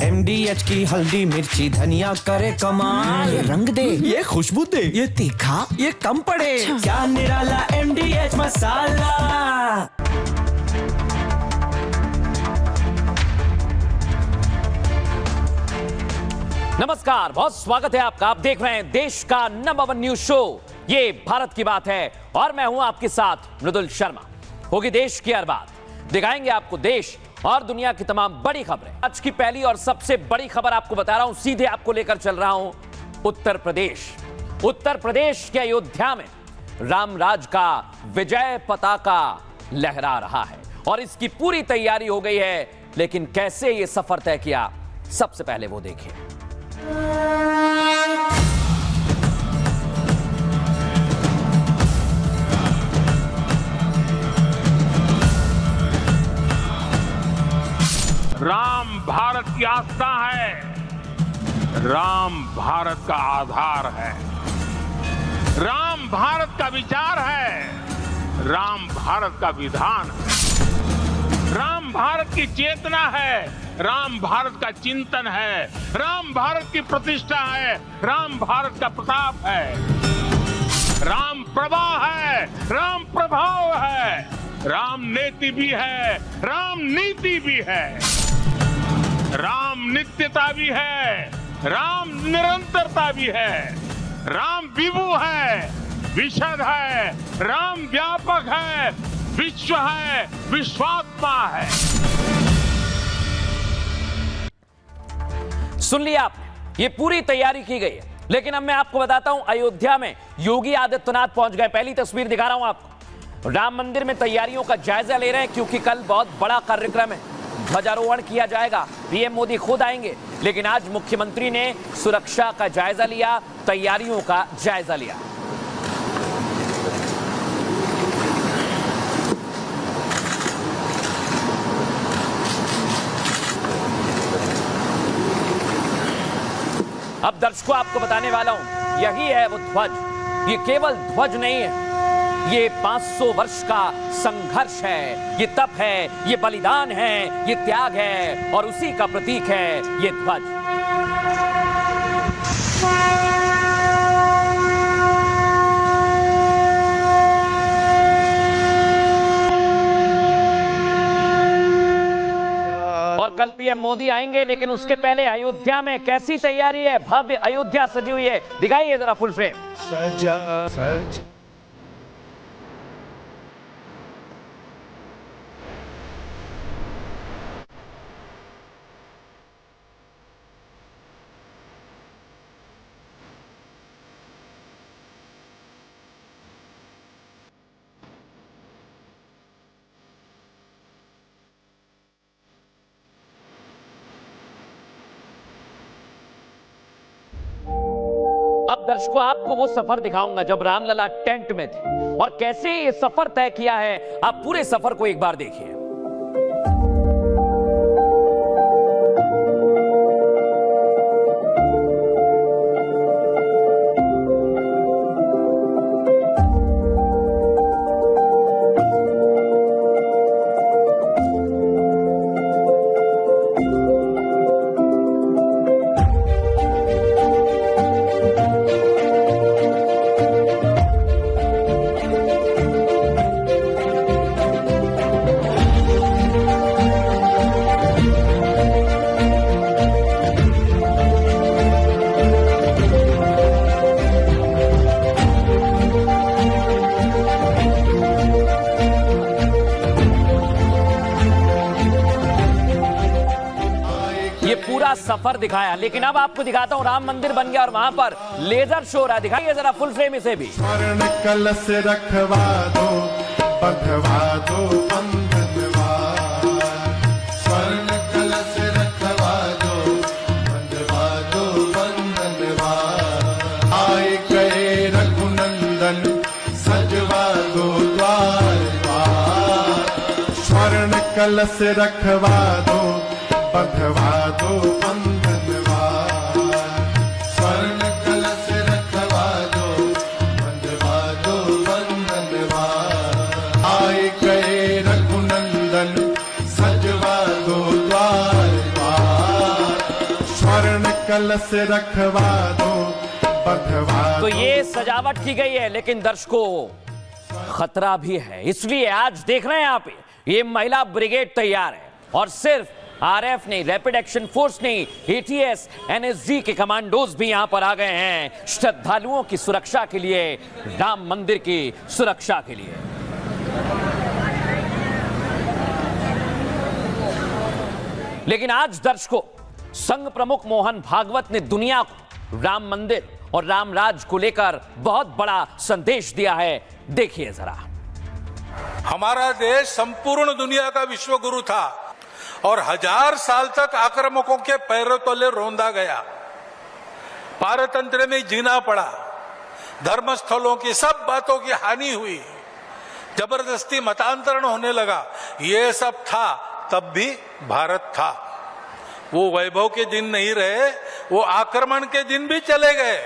MDH की हल्दी मिर्ची धनिया करे कमाल। ये रंग दे, ये खुशबू दे, ये तीखा, ये कम पड़े। क्या निराला MDH मसाला। नमस्कार, बहुत स्वागत है आपका। आप देख रहे हैं देश का नंबर 1 न्यूज शो, ये भारत की बात है और मैं हूं आपके साथ मृदुल शर्मा। होगी देश की हर बात, दिखाएंगे आपको देश और दुनिया की तमाम बड़ी खबरें। आज की पहली और सबसे बड़ी खबर आपको बता रहा हूं, सीधे आपको लेकर चल रहा हूं उत्तर प्रदेश। उत्तर प्रदेश के अयोध्या में रामराज का विजय पताका लहरा रहा है और इसकी पूरी तैयारी हो गई है। लेकिन कैसे यह सफर तय किया, सबसे पहले वो देखिए। राम भारत की आस्था है, राम भारत का आधार है, राम भारत का विचार है, राम भारत का विधान है, राम भारत की चेतना है, राम भारत का चिंतन है, राम भारत की प्रतिष्ठा है, राम भारत का प्रताप है, राम प्रवाह है, राम प्रभाव है, राम नेति भी है, राम नीति भी है, राम नित्यता भी है, राम निरंतरता भी है, राम विभु है, विशद है, राम व्यापक है, विश्व है, विश्वात्मा है। सुन लिया आपने, ये पूरी तैयारी की गई है। लेकिन अब मैं आपको बताता हूं, अयोध्या में योगी आदित्यनाथ पहुंच गए। पहली तस्वीर दिखा रहा हूं आपको। राम मंदिर में तैयारियों का जायजा ले रहे हैं क्योंकि कल बहुत बड़ा कार्यक्रम है, ध्वजारोहण किया जाएगा, पीएम मोदी खुद आएंगे। लेकिन आज मुख्यमंत्री ने सुरक्षा का जायजा लिया, तैयारियों का जायजा लिया। अब दर्शकों आपको बताने वाला हूं, यही है वो ध्वज। ये केवल ध्वज नहीं है, ये 500 वर्ष का संघर्ष है, ये तप है, ये बलिदान है, ये त्याग है और उसी का प्रतीक है ये ध्वज। और कल पीएम मोदी आएंगे, लेकिन उसके पहले अयोध्या में कैसी तैयारी है? भव्य अयोध्या सजी हुई है, दिखाइए जरा फुल फ्रेम। सजा अब दर्शकों आपको वो सफर दिखाऊंगा जब रामलला टेंट में थे और कैसे ये सफर तय किया है। आप पूरे सफर को एक बार देखिए। पूरा सफर दिखाया, लेकिन अब आपको दिखाता हूं राम मंदिर बन गया और वहां पर लेजर शो रहा। दिखाइए जरा फुल फ्रेम इसे भी। स्वर्ण कलश रखवा दो, बंधवा दो बंधनवार, स्वर्ण कलश रखवा दो, बंधवा दो बंधनवार, आए गए रघुनंदन सजवा दो द्वार द्वार, स्वर्ण कलश रखवा दो, बंधवा दो बंधनवार, स्वर्ण कलश रखवा दो, बंधवा दो बंधनवार, आए गए रघुनंदन सजवा दो द्वार द्वार। स्वर्ण कलश रखवा दो, बंधवा तो दो। ये सजावट की गई है, लेकिन दर्शकों खतरा भी है। इसलिए आज देख रहे हैं यहाँ पे ये महिला ब्रिगेड तैयार है, और सिर्फ आरएफ नहीं, रैपिड एक्शन फोर्स नहीं, एटीएस, एनएसजी के कमांडोज भी यहां पर आ गए हैं श्रद्धालुओं की सुरक्षा के लिए, राम मंदिर की सुरक्षा के लिए। लेकिन आज दर्शकों, संघ प्रमुख मोहन भागवत ने दुनिया को राम मंदिर और राम राज को लेकर बहुत बड़ा संदेश दिया है। देखिए जरा। हमारा देश संपूर्ण दुनिया का विश्व गुरु था और 1000 साल तक आक्रामकों के पैरों तले रौंदा गया, पारतंत्र में जीना पड़ा, धर्मस्थलों की सब बातों की हानि हुई, जबरदस्ती मतांतरण होने लगा। ये सब था, तब भी भारत था। वो वैभव के दिन नहीं रहे, वो आक्रमण के दिन भी चले गए।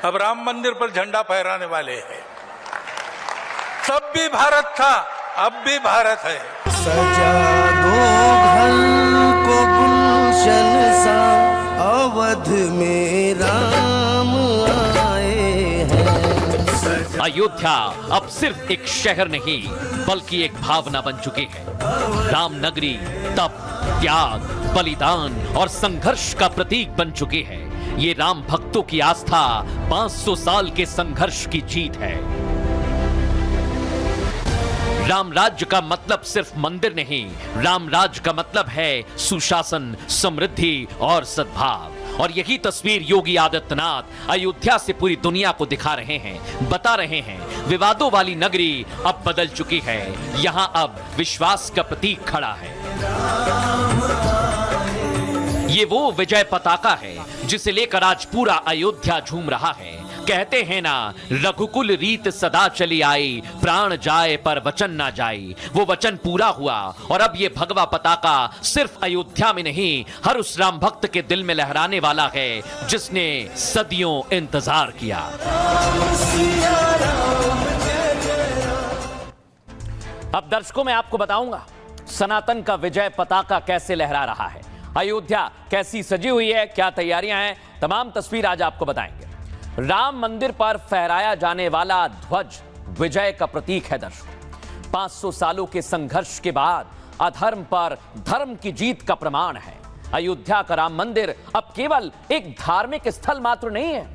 अब राम मंदिर पर झंडा फहराने वाले हैं। तब भी भारत था, अब भी भारत है। सजा दो घर को गुलशन सा, अवध में राम आए हैं। अयोध्या अब सिर्फ एक शहर नहीं, बल्कि एक भावना बन चुकी है। राम नगरी तप, त्याग, बलिदान और संघर्ष का प्रतीक बन चुकी है। ये राम भक्तों की आस्था 500 साल के संघर्ष की जीत है। राम राज्य का मतलब सिर्फ मंदिर नहीं, राम राज्य का मतलब है सुशासन, समृद्धि और सद्भाव। और यही तस्वीर योगी आदित्यनाथ अयोध्या से पूरी दुनिया को दिखा रहे हैं, बता रहे हैं विवादों वाली नगरी अब बदल चुकी है। यहां अब विश्वास का प्रतीक खड़ा है। ये वो विजय पताका है जिसे लेकर आज पूरा अयोध्या झूम रहा है। कहते हैं ना, रघुकुल रीत सदा चली आई, प्राण जाए पर वचन ना जाए। वो वचन पूरा हुआ और अब ये भगवा पताका सिर्फ अयोध्या में नहीं, हर उस राम भक्त के दिल में लहराने वाला है जिसने सदियों इंतजार किया। अब दर्शकों, मैं आपको बताऊंगा सनातन का विजय पताका कैसे लहरा रहा है, अयोध्या कैसी सजी हुई है, क्या तैयारियां हैं, तमाम तस्वीर आज आपको बताएंगे। राम मंदिर पर फहराया जाने वाला ध्वज विजय का प्रतीक है दर्शकों। 500 सालों के संघर्ष के बाद अधर्म पर धर्म की जीत का प्रमाण है। अयोध्या का राम मंदिर अब केवल एक धार्मिक स्थल मात्र नहीं है,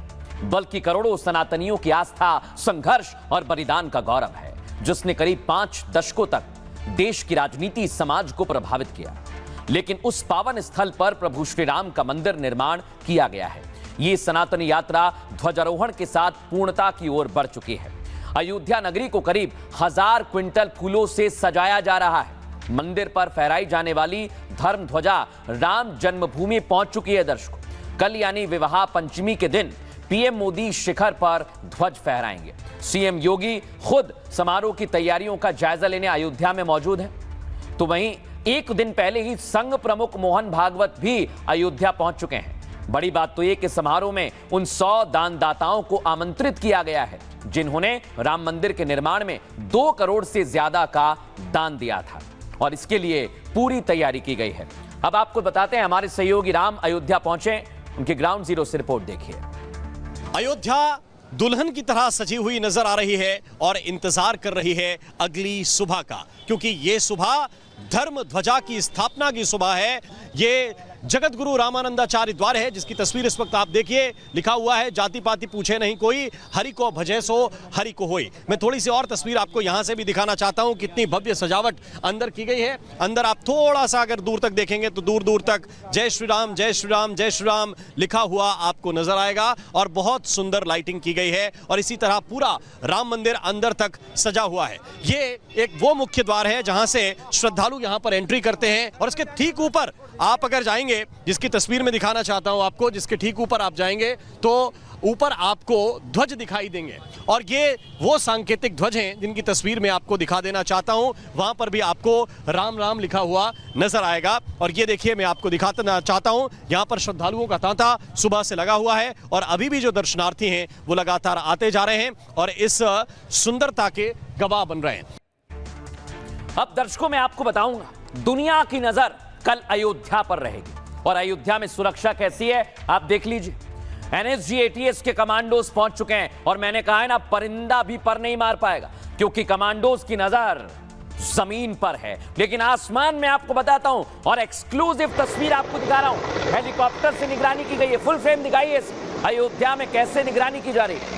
बल्कि करोड़ों सनातनियों की आस्था, संघर्ष और बलिदान का गौरव है, जिसने करीब 5 दशकों तक देश की राजनीति, समाज को प्रभावित किया। लेकिन उस पावन स्थल पर प्रभु श्री राम का मंदिर निर्माण किया गया है। ये सनातनी यात्रा ध्वजारोहण के साथ पूर्णता की ओर बढ़ चुकी है। अयोध्या नगरी को करीब 1000 क्विंटल फूलों से सजाया जा रहा है। मंदिर पर फहराई जाने वाली धर्म ध्वजा राम जन्मभूमि पहुंच चुकी है दर्शकों। कल यानी विवाह पंचमी के दिन पीएम मोदी शिखर पर ध्वज फहराएंगे। सीएम योगी खुद समारोह की तैयारियों का जायजा लेने अयोध्या में मौजूद है। तो वहीं एक दिन पहले ही संघ प्रमुख मोहन भागवत भी अयोध्या पहुंच चुके हैं। बड़ी बात तो ये कि समारोह में उन 100 दानदाताओं को आमंत्रित किया गया है जिन्होंने राम मंदिर के निर्माण में 2 करोड़ से ज्यादा का दान दिया था, और इसके लिए पूरी तैयारी की गई है। अब आपको बताते हैं, हमारे सहयोगी राम अयोध्या पहुंचे, उनके ग्राउंड जीरो से रिपोर्ट देखिए। अयोध्या दुल्हन की तरह सजी हुई नजर आ रही है और इंतजार कर रही है अगली सुबह का, क्योंकि ये सुबह धर्म ध्वजा की स्थापना की सुबह है। ये जगत गुरु रामानंदाचार्य द्वार है, जिसकी तस्वीर इस वक्त आप देखिए। लिखा हुआ है, जाति पाति पूछे नहीं कोई, हरि को भजे सो हरि को होई। मैं थोड़ी सी और तस्वीर आपको यहां से भी दिखाना चाहता हूं, कितनी भव्य सजावट अंदर की गई है। अंदर आप थोड़ा सा अगर दूर तक देखेंगे तो दूर दूर तक जय श्री राम, जय श्री राम, जय श्री राम लिखा हुआ आपको नजर आएगा, और बहुत सुंदर लाइटिंग की गई है। और इसी तरह पूरा राम मंदिर अंदर तक सजा हुआ है। ये एक वो मुख्य द्वार है जहां से श्रद्धालु यहां पर एंट्री करते हैं, और इसके ठीक ऊपर आप अगर जाएंगे, जिसकी तस्वीर में दिखाना चाहता हूं आपको, जिसके ठीक ऊपर आप जाएंगे तो ऊपर आपको ध्वज दिखाई देंगे, और ये वो सांकेतिक ध्वज हैं जिनकी तस्वीर में आपको दिखा देना चाहता हूं। वहां पर भी आपको राम राम लिखा हुआ नजर आएगा। और ये देखिए, मैं आपको दिखाना चाहता हूं, यहां पर श्रद्धालुओं का तांता सुबह से लगा हुआ है, और अभी भी जो दर्शनार्थी हैं वो लगातार आते जा रहे हैं और इस सुंदरता के गवाह बन रहे हैं। अब दर्शकों, मैं आपको बताऊंगा, दुनिया की नजर कल अयोध्या पर रहेगी। और अयोध्या में सुरक्षा कैसी है आप देख लीजिए। एनएसजी एटीएस के कमांडोज पहुंच चुके हैं और मैंने कहा है ना, परिंदा भी पर नहीं मार पाएगा क्योंकि कमांडोज की नजर जमीन पर है, लेकिन आसमान में आपको बताता हूं और एक्सक्लूसिव तस्वीर आपको दिखा रहा हूं। हेलीकॉप्टर से निगरानी की गई है, फुल फ्रेम दिखाइए अयोध्या में कैसे निगरानी की जा रही है।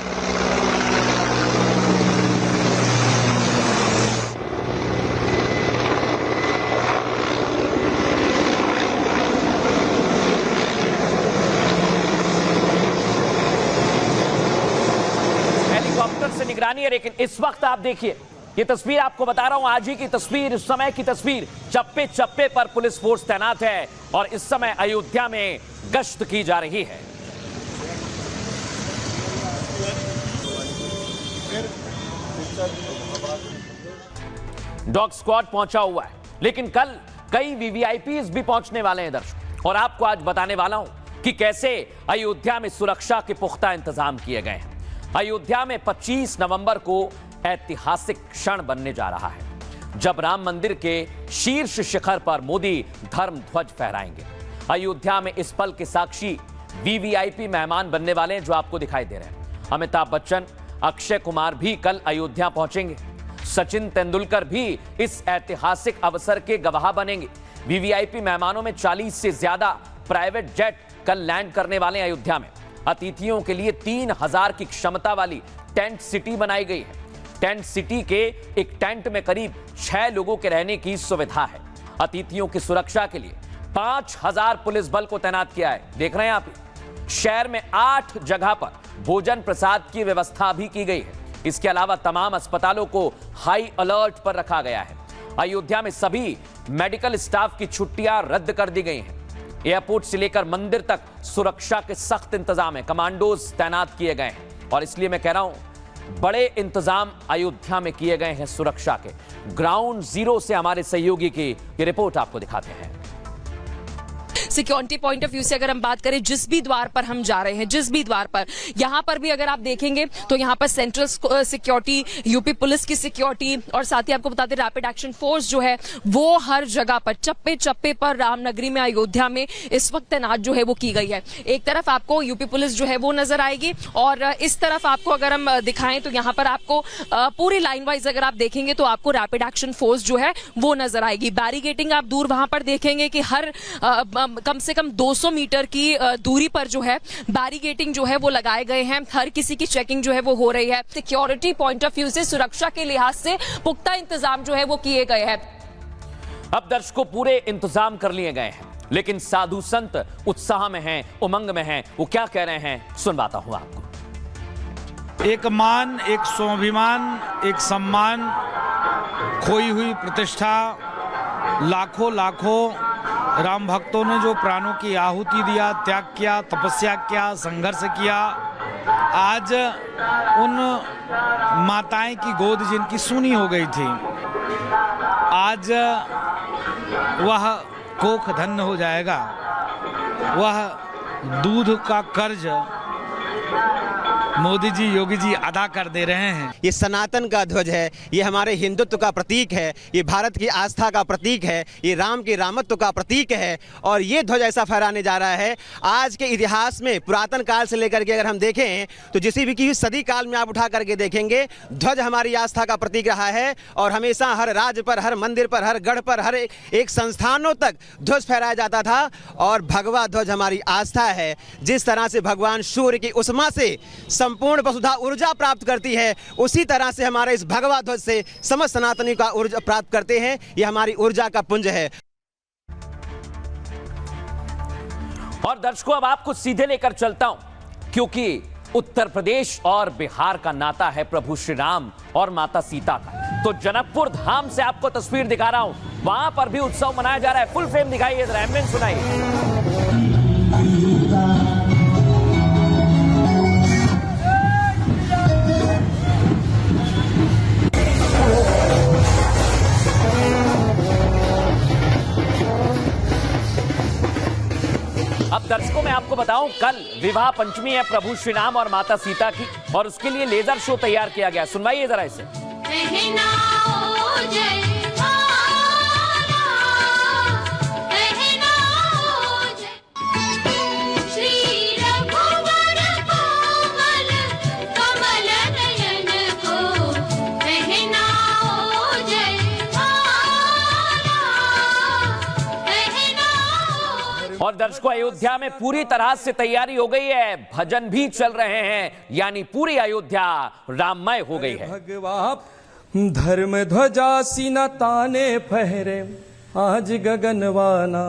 हेलीकॉप्टर से निगरानी है, लेकिन इस वक्त आप देखिए, ये तस्वीर आपको बता रहा हूं, आज ही की तस्वीर, इस समय की तस्वीर। चप्पे चप्पे पर पुलिस फोर्स तैनात है और इस समय अयोध्या में गश्त की जा रही है। डॉग स्क्वाड पहुंचा हुआ है, लेकिन कल कई वीवीआईपीज भी पहुंचने वाले हैं दर्शक, और आपको आज बताने वाला हूं कि कैसे अयोध्या में सुरक्षा के पुख्ता इंतजाम किए गए हैं। अयोध्या में 25 नवंबर को ऐतिहासिक क्षण बनने जा रहा है जब राम मंदिर के शीर्ष शिखर पर मोदी धर्म ध्वज फहराएंगे। अयोध्या में इस पल के साक्षी वीवीआईपी मेहमान बनने वाले हैं जो आपको दिखाई दे रहे हैं। अमिताभ बच्चन, अक्षय कुमार भी कल अयोध्या पहुंचेंगे। सचिन तेंदुलकर भी इस ऐतिहासिक अवसर के गवाह बनेंगे। वीवीआईपी मेहमानों में 40 से ज्यादा प्राइवेट जेट कल लैंड करने वाले हैं अयोध्या में। अतिथियों के लिए 3000 की क्षमता वाली टेंट सिटी बनाई गई है। टेंट सिटी के एक टेंट में करीब 6 लोगों के रहने की सुविधा है। अतिथियों की सुरक्षा के लिए 5000 पुलिस बल को तैनात किया है। देख रहे हैं आप, शहर में 8 जगह पर भोजन प्रसाद की व्यवस्था भी की गई है। इसके अलावा तमाम अस्पतालों को हाई अलर्ट पर रखा गया है। अयोध्या में सभी मेडिकल स्टाफ की छुट्टियां रद्द कर दी गई हैं। एयरपोर्ट से लेकर मंदिर तक सुरक्षा के सख्त इंतजाम है, कमांडोज तैनात किए गए हैं और इसलिए मैं कह रहा हूं, बड़े इंतजाम अयोध्या में किए गए हैं सुरक्षा के। ग्राउंड जीरो से हमारे सहयोगी की ये रिपोर्ट आपको दिखाते हैं। सिक्योरिटी पॉइंट ऑफ व्यू से अगर हम बात करें, जिस भी द्वार पर हम जा रहे हैं, जिस भी द्वार पर, यहां पर भी अगर आप देखेंगे तो यहां पर सेंट्रल सिक्योरिटी, यूपी पुलिस की सिक्योरिटी और साथ ही आपको बता दें रैपिड एक्शन फोर्स जो है वो हर जगह पर, चप्पे चप्पे पर रामनगरी में, अयोध्या में इस वक्त तैनात जो है वो की गई है। एक तरफ आपको यूपी पुलिस जो है वो नजर आएगी और इस तरफ आपको अगर हम दिखाएं तो यहाँ पर आपको पूरी लाइन वाइज अगर आप देखेंगे तो आपको रैपिड एक्शन फोर्स जो है वो नजर आएगी। बैरिकेटिंग आप दूर वहां पर देखेंगे कि हर कम से कम 200 मीटर की दूरी पर जो है बैरिकेटिंग जो है वो लगाए गए हैं। हर किसी की चेकिंग जो है वो हो रही है। सिक्योरिटी पॉइंट ऑफ व्यू से, सुरक्षा के लिहाज से पुख्ता इंतजाम जो है वो किए गए हैं। अब दर्शकों, पूरे इंतजाम कर लिए गए हैं, लेकिन साधु संत उत्साह में हैं, उमंग में हैं। वो क्या कह रहे हैं सुनवाता हूं आपको। एक मान, एक स्वाभिमान, एक सम्मान, खोई हुई प्रतिष्ठा, लाखों लाखों राम भक्तों ने जो प्राणों की आहुति दिया, त्याग किया, तपस्या किया, संघर्ष किया, आज उन माताएं की गोद जिनकी सूनी हो गई थी, आज वह कोख धन्य हो जाएगा। वह दूध का कर्ज मोदी जी, योगी जी अदा कर दे रहे हैं। ये सनातन का ध्वज है, ये हमारे हिंदुत्व का प्रतीक है, ये भारत की आस्था का प्रतीक है, ये राम के रामत्व का प्रतीक है और ये ध्वज ऐसा फहराने जा रहा है। आज के इतिहास में पुरातन काल से लेकर के अगर हम देखें तो जिसी भी की सदी काल में आप उठा करके देखेंगे, ध्वज हमारी आस्था का प्रतीक रहा है और हमेशा हर राज्य पर, हर मंदिर पर, हर गढ़ पर, हर एक संस्थानों तक ध्वज फहराया जाता था। और भगवा ध्वज हमारी आस्था है। जिस तरह से भगवान सूर्य की उष्मा से संपूर्ण वसुधा ऊर्जा प्राप्त करती है, उसी तरह से हमारे इस भगवा ध्वज से समस्त सनातनी का ऊर्जा प्राप्त करते हैं। यह हमारी ऊर्जा का पुंज है। और दर्शकों, अब आपको सीधे लेकर चलता हूं, क्योंकि उत्तर प्रदेश और बिहार का नाता है प्रभु श्री राम और माता सीता का। तो जनकपुर धाम से आपको तस्वीर दिखा रहा हूं, वहां पर भी उत्सव मनाया जा रहा है। फुल फ्रेम दिखाइए, जरा एम्बियंस सुनाइए। अब दर्शकों, मैं आपको बताऊं, कल विवाह पंचमी है प्रभु श्री राम और माता सीता की, और उसके लिए लेजर शो तैयार किया गया। सुनवाइए जरा इसे। और दर्शकों, अयोध्या में पूरी तरह से तैयारी हो गई है, भजन भी चल रहे हैं, यानी पूरी अयोध्या राममय हो गई है। भगवा धर्म ध्वजा सीना ताने फहरे आज गगनवाना,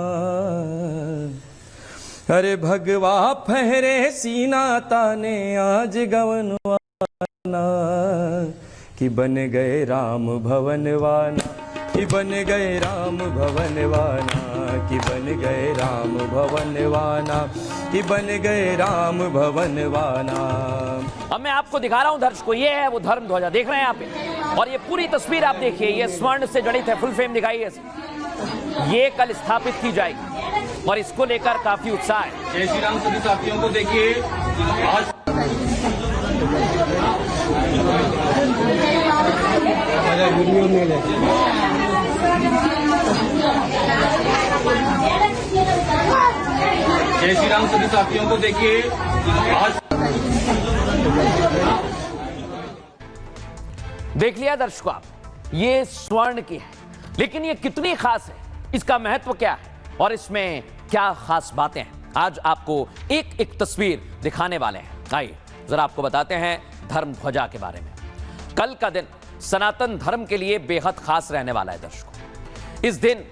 अरे भगवा फहरे सीना ताने आज गगनवाना, कि बन गए राम भवनवाना, कि बन गए राम भवनवाना, कि बन गए राम भवनवाना, कि बन गए राम भवनवाना। अब मैं आपको दिखा रहा हूं दर्शकों, ये है वो धर्म ध्वजा, देख रहे हैं यहाँ पे, और ये पूरी तस्वीर आप देखिए, ये स्वर्ण से जड़ित है, फुल फ्रेम दिखाइए, ये कल स्थापित की जाएगी और इसको लेकर काफी उत्साह है। जय श्री राम सभी साथियों को देखिए, आज वीडियो में ले जय श्री राम सभी साथियों को देखिए, आज देख लिया दर्शकों आप, ये स्वर्ण की है, लेकिन ये कितनी खास है, इसका महत्व क्या है और इसमें क्या खास बातें हैं, आज आपको एक एक तस्वीर दिखाने वाले हैं। आइए जरा आपको बताते हैं धर्म ध्वजा के बारे में। कल का दिन सनातन धर्म के लिए बेहद खास रहने वाला है दर्शकों। इस दिन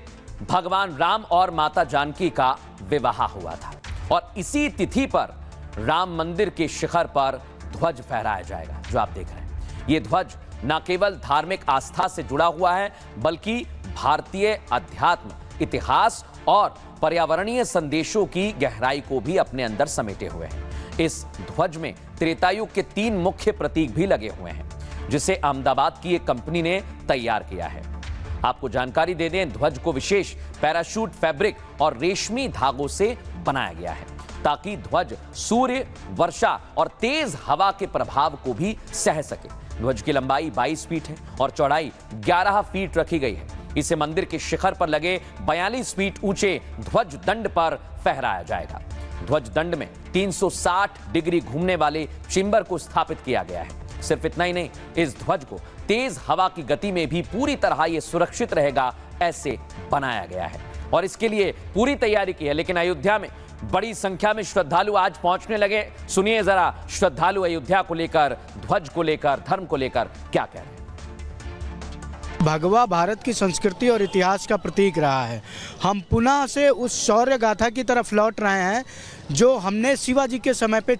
भगवान राम और माता जानकी का विवाह हुआ था और इसी तिथि पर राम मंदिर के शिखर पर ध्वज फहराया जाएगा, जो आप देख रहे हैं। ये ध्वज न केवल धार्मिक आस्था से जुड़ा हुआ है, बल्कि भारतीय अध्यात्म, इतिहास और पर्यावरणीय संदेशों की गहराई को भी अपने अंदर समेटे हुए हैं। इस ध्वज में त्रेतायुग के 3 मुख्य प्रतीक भी लगे हुए हैं, जिसे अहमदाबाद की एक कंपनी ने तैयार किया है। आपको जानकारी दे दें, ध्वज को विशेष पैराशूट फैब्रिक और रेशमी धागों से बनाया गया है, ताकि ध्वज सूर्य, वर्षा और तेज हवा के प्रभाव को भी सह सके। ध्वज की लंबाई 22 फीट है और चौड़ाई 11 फीट रखी गई है। इसे मंदिर के शिखर पर लगे 42 फीट ऊंचे ध्वज दंड पर फहराया जाएगा। ध्वज दंड में 360 डिग्री घूमने वाले चेंबर को स्थापित किया गया है। सिर्फ इतना ही नहीं, इस ध्वज को तेज हवा की गति में भी पूरी तरह यह सुरक्षित रहेगा, ऐसे बनाया गया है और इसके लिए पूरी तैयारी की है। लेकिन अयोध्या में बड़ी संख्या में श्रद्धालु आज पहुंचने लगे। सुनिए जरा श्रद्धालु अयोध्या को लेकर, ध्वज को लेकर, धर्म को लेकर क्या कह रहे हैं। भगवा भारत की संस्कृति और इतिहास का प्रतीक रहा है। हम पुनः से उस शौर्य गाथा की तरफ लौट रहे हैं जो हमने शिवाजी के समय पे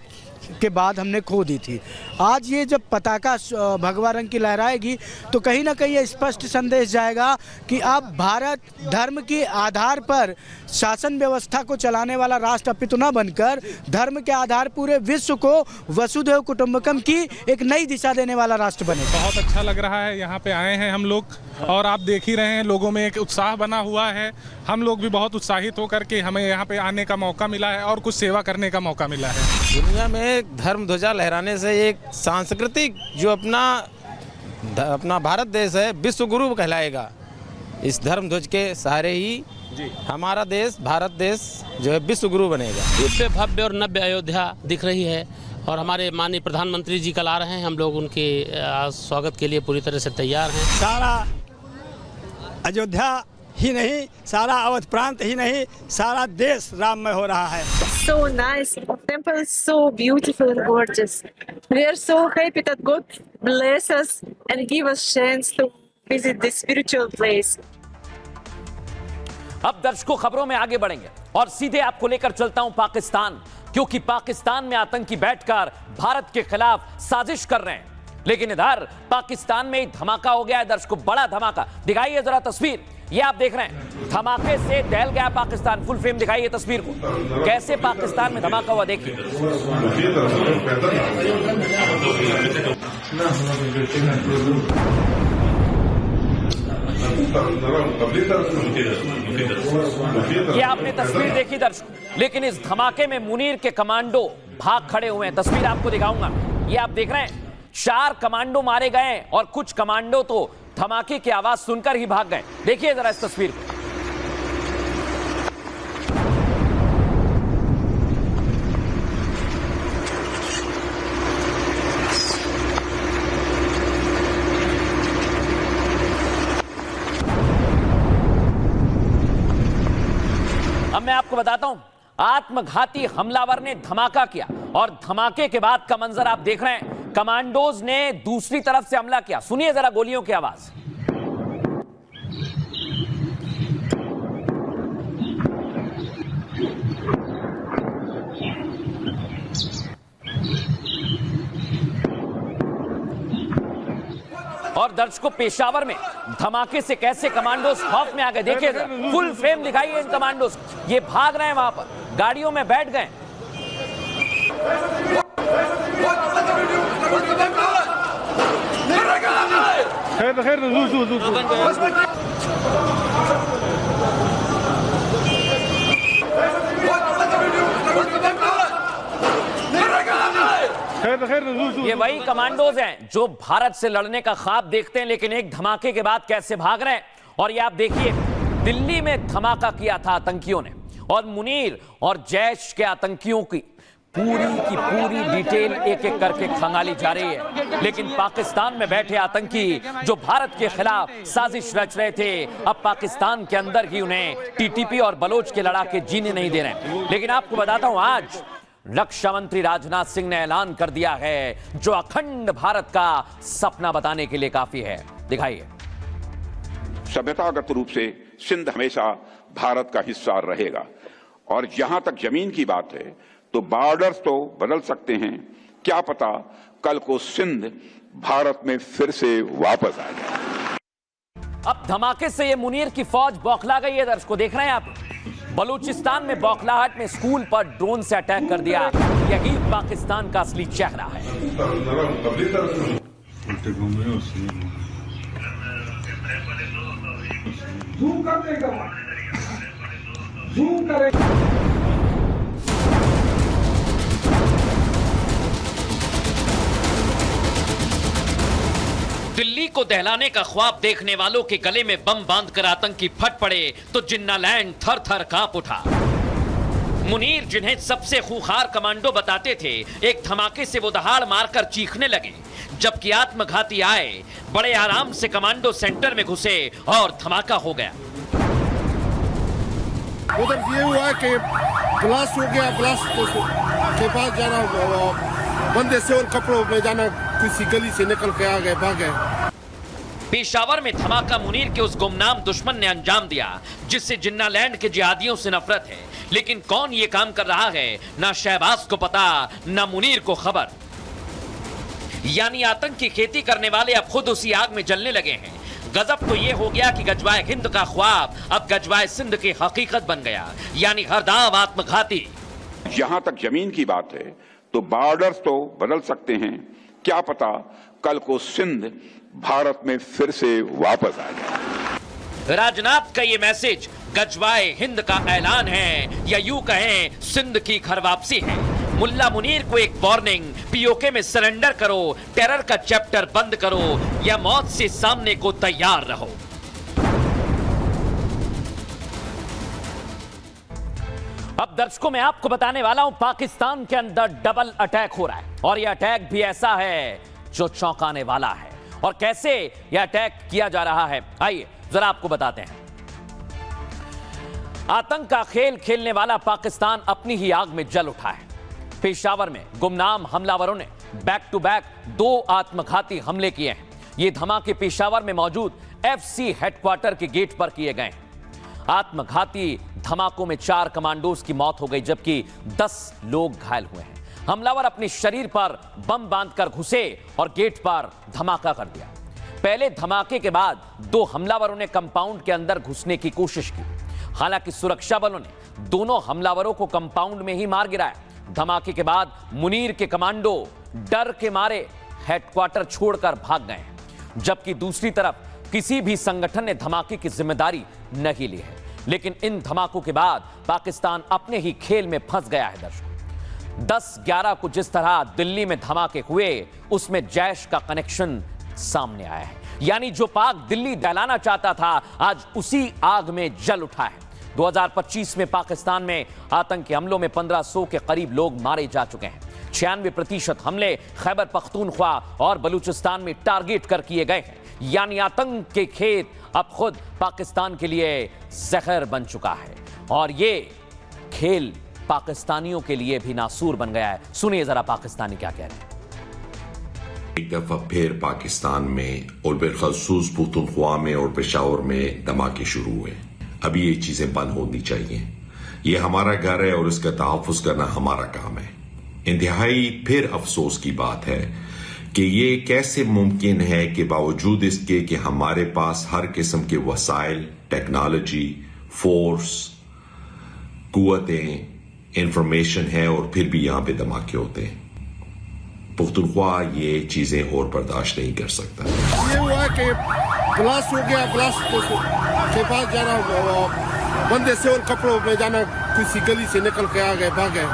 के बाद हमने खो दी थी। आज ये जब पताका भगवा रंग की लहराएगी तो कहीं ना कहीं ये स्पष्ट संदेश जाएगा कि अब भारत धर्म के आधार पर शासन व्यवस्था को चलाने वाला राष्ट्र अपितु न बनकर धर्म के आधार पूरे विश्व को वसुधैव कुटुंबकम की एक नई दिशा देने वाला राष्ट्र बने। बहुत अच्छा लग रहा है, यहाँ पे आए हैं हम लोग और आप देख ही रहे हैं लोगों में एक उत्साह बना हुआ है। हम लोग भी बहुत उत्साहित होकर के हमें यहाँ पे आने का मौका मिला है और कुछ सेवा करने का मौका मिला है। दुनिया में धर्म ध्वजा लहराने से एक सांस्कृतिक जो अपना भारत देश है विश्व गुरु कहलाएगा। इस धर्म ध्वज के सहारे ही हमारा देश भारत देश जो है विश्व गुरु बनेगा। दिव्य भव्य और नव्य अयोध्या दिख रही है और हमारे माननीय प्रधानमंत्री जी कल आ रहे हैं। हम लोग उनके स्वागत के लिए पूरी तरह से तैयार हैं। सारा अयोध्या ही नहीं, सारा अवध प्रांत ही नहीं, सारा देश राममय हो रहा है। So nice, temple is so beautiful and gorgeous. We are so happy that God bless us and give us chance to visit this spiritual place. अब दर्शकों खबरों में आगे बढ़ेंगे और सीधे आपको लेकर चलता हूं पाकिस्तान, क्योंकि पाकिस्तान में आतंकी बैठकर भारत के खिलाफ साजिश कर रहे हैं। लेकिन इधर पाकिस्तान में एक धमाका हो गया है दर्शकों, बड़ा धमाका। दिखाइए जरा तस्वीर, ये आप देख रहे हैं, धमाके से दहल गया पाकिस्तान। फुल फ्रेम दिखाइए तस्वीर को, कैसे पाकिस्तान में धमाका हुआ देखिए। ये आपने तस्वीर देखी दर्शकों, लेकिन इस धमाके में मुनीर के कमांडो भाग खड़े हुए हैं। तस्वीर आपको दिखाऊंगा, ये आप देख रहे हैं, 4 कमांडो मारे गए और कुछ कमांडो तो धमाके की आवाज सुनकर ही भाग गए। देखिए जरा इस तस्वीर को। अब मैं आपको बताता हूं, आत्मघाती हमलावर ने धमाका किया और धमाके के बाद का मंजर आप देख रहे हैं। कमांडोज ने दूसरी तरफ से हमला किया। सुनिए जरा गोलियों की आवाज। और दर्शकों, पेशावर में धमाके से कैसे कमांडोज खौफ में आ गए। देखिए फुल फ्रेम दिखाइए इन कमांडोज। ये भाग रहे हैं, वहां पर गाड़ियों में बैठ गए। ये वही कमांडोज हैं जो भारत से लड़ने का ख्वाब देखते हैं, लेकिन एक धमाके के बाद कैसे भाग रहे हैं। और ये आप देखिए, दिल्ली में धमाका किया था आतंकियों ने और मुनीर और जैश के आतंकियों की पूरी डिटेल एक एक करके खंगाली जा रही है। लेकिन पाकिस्तान में बैठे आतंकी जो भारत के खिलाफ साजिश रच रहे थे, अब पाकिस्तान के अंदर ही उन्हें टीटीपी और बलोच के लड़ाके जीने नहीं दे रहे। लेकिन आपको बताता हूं, आज रक्षा मंत्री राजनाथ सिंह ने ऐलान कर दिया है, जो अखंड भारत का सपना बताने के लिए काफी है। दिखाइए। सभ्यतागत रूप से सिंध हमेशा भारत का हिस्सा रहेगा और जहां तक जमीन की बात है तो बॉर्डर्स तो बदल सकते हैं, क्या पता कल को सिंध भारत में फिर से वापस आ जाए। अब धमाके से ये मुनीर की फौज बौखला गई है। दर्शकों देख रहे हैं आप, बलूचिस्तान में बौखलाहट में स्कूल पर ड्रोन से अटैक कर दिया। यही पाकिस्तान का असली चेहरा है। दिल्ली को दहलाने का ख्वाब देखने वालों के गले में बम बांधकर आतंकी फट पड़े तो जिन्नालैंड थर थर कांप उठा। मुनीर, जिन्हें सबसे खूंखार कमांडो बताते थे, एक धमाके से वो दहाड़ मारकर चीखने लगे। जबकि आत्मघाती आए, बड़े आराम से कमांडो सेंटर में घुसे और धमाका हो गया। उधर ये हुआ कि ब्लास्ट हो गया, ब्लास्ट के पास जाना बंदे से और कपड़ों में जाना, किसी गली से निकल के आ गए, भाग गए। पेशावर में धमाका मुनीर के उस गुमनाम दुश्मन ने अंजाम दिया जिससे जिन्नालैंड के जिहादियों से नफरत है। लेकिन कौन ये काम कर रहा है, ना शहबाज को पता, ना मुनीर को खबर। यानी आतंक की खेती करने वाले अब खुद उसी आग में जलने लगे हैं। गजब तो ये हो गया कि गजवाए हिंद का ख्वाब अब गजवाए सिंध की हकीकत बन गया। यानी हर दाव आत्मघाती। जहां तक जमीन की बात है तो बॉर्डर्स तो बदल सकते हैं, क्या पता कल को सिंध भारत में फिर से वापस आ जाए। राजनाथ का ये मैसेज गजवाए हिंद का ऐलान है या यूं कहें सिंध की घर वापसी है। मुल्ला मुनीर को एक वार्निंग, पीओके में सरेंडर करो, टेरर का चैप्टर बंद करो या मौत से सामने को तैयार रहो। अब दर्शकों, मैं आपको बताने वाला हूं, पाकिस्तान के अंदर डबल अटैक हो रहा है और यह अटैक भी ऐसा है जो चौंकाने वाला है। और कैसे यह अटैक किया जा रहा है, आइए जरा आपको बताते हैं। आतंक का खेल खेलने वाला पाकिस्तान अपनी ही आग में जल उठा है। पेशावर में गुमनाम हमलावरों ने बैक टू बैक 2 आत्मघाती हमले किए हैं। ये धमाके पेशावर में मौजूद एफसी हेडक्वार्टर के गेट पर किए गए हैं। आत्मघाती धमाकों में 4 कमांडोज की मौत हो गई, जबकि 10 लोग घायल हुए हैं। हमलावर अपने शरीर पर बम बांधकर घुसे और गेट पर धमाका कर दिया। पहले धमाके के बाद 2 हमलावरों ने कंपाउंड के अंदर घुसने की कोशिश की। हालांकि सुरक्षा बलों ने दोनों हमलावरों को कंपाउंड में ही मार गिराया। धमाके के बाद मुनीर के कमांडो डर के मारे हेडक्वार्टर छोड़कर भाग गए हैं, जबकि दूसरी तरफ किसी भी संगठन ने धमाके की जिम्मेदारी नहीं ली है। लेकिन इन धमाकों के बाद पाकिस्तान अपने ही खेल में फंस गया है। दर्शकों, 10-11 को जिस तरह दिल्ली में धमाके हुए, उसमें जैश का कनेक्शन सामने आया है। यानी जो पाक दिल्ली दहलाना चाहता था, आज उसी आग में जल उठा है। 2025 में पाकिस्तान में आतंकी हमलों में 1500 के करीब लोग मारे जा चुके हैं। 96% हमले खैबर पख्तूनख्वा और बलूचिस्तान में टारगेट कर किए गए हैं। यानी आतंक के खेत अब खुद पाकिस्तान के लिए जहर बन चुका है और ये खेल पाकिस्तानियों के लिए भी नासूर बन गया है। सुनिए जरा पाकिस्तानी क्या कह रहे हैं। एक दफा फिर पाकिस्तान में और बिलखसूस पुख्तनख्वा में और पेशावर में धमाके शुरू हुए। अभी ये चीजें बंद होनी चाहिए। ये हमारा घर है और इसका तहफ़्फ़ुज़ करना हमारा काम है। इंतहाई फिर अफसोस की बात है कि ये कैसे मुमकिन है कि बावजूद इसके कि हमारे पास हर किस्म के वसाइल, टेक्नोलॉजी, फोर्स, कुव्वतें, इंफॉर्मेशन है और फिर भी यहां पे धमाके होते हैं। पुख्तनख्वा ये चीजें और बर्दाश्त नहीं कर सकता। ये हुआ कि ब्लास्ट हो गया, ब्लास्ट के पास जाना, बंदे से और कपड़ों में जाना, किसी गली से निकल के आ गए, भाग गए।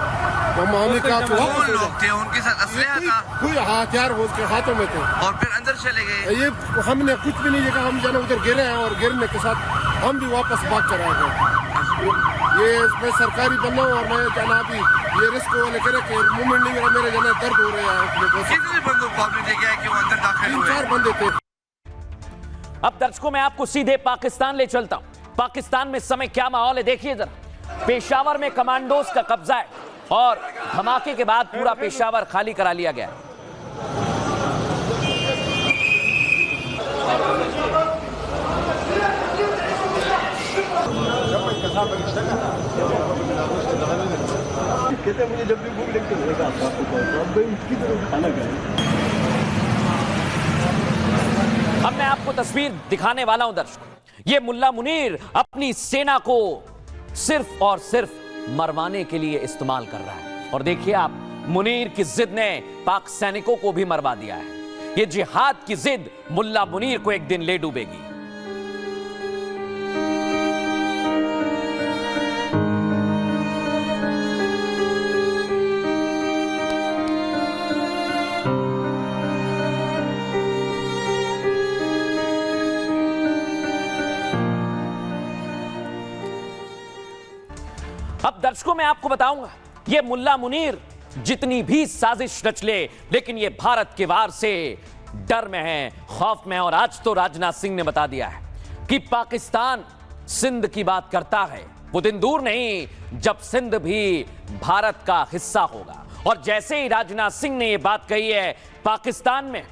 हमने कहा कौन लोग थे, उनके साथ असलहा था? कोई हथियार उसके हाथों में थे और फिर अंदर चले गए। ये हमने कुछ भी नहीं देखा, हम जाना उधर गिरे हैं और गिरने के साथ हम भी वापस भाग कर आ गए। ये मैं सरकारी बंदा हूँ और मैं जाना अभी ये रिस्क वाले करे कि मूवमेंट नहीं मेरा, मेरे जाना दर्द हो रहे हैं। कितने बंदों को आपने देखा है कि वो अंदर दाखिल हुए? 3-4 बंदे थे। अब दर्शकों मैं आपको सीधे पाकिस्तान ले चलता हूं। पाकिस्तान में इस समय क्या माहौल है देखिए जरा। पेशावर में कमांडोज का कब्जा है और धमाके के बाद पूरा पेशावर खाली करा लिया गया है। मुझे जब भी भूख लगती अब मैं आपको तस्वीर दिखाने वाला हूं दर्शकों। ये मुल्ला मुनीर अपनी सेना को सिर्फ और सिर्फ मरवाने के लिए इस्तेमाल कर रहा है। और देखिए आप, मुनीर की जिद ने पाक सैनिकों को भी मरवा दिया है। ये जिहाद की जिद मुल्ला मुनीर को एक दिन ले डूबेगी। अब दर्शकों मैं आपको बताऊंगा, ये मुल्ला मुनीर जितनी भी साजिश रच ले, लेकिन ये भारत के वार से डर में है, खौफ में है। और आज तो राजनाथ सिंह ने बता दिया है कि पाकिस्तान सिंध की बात करता है। वो दिन दूर नहीं जब सिंध भी भारत का हिस्सा होगा। और जैसे ही राजनाथ सिंह ने ये बात कही है, पाकिस्तान में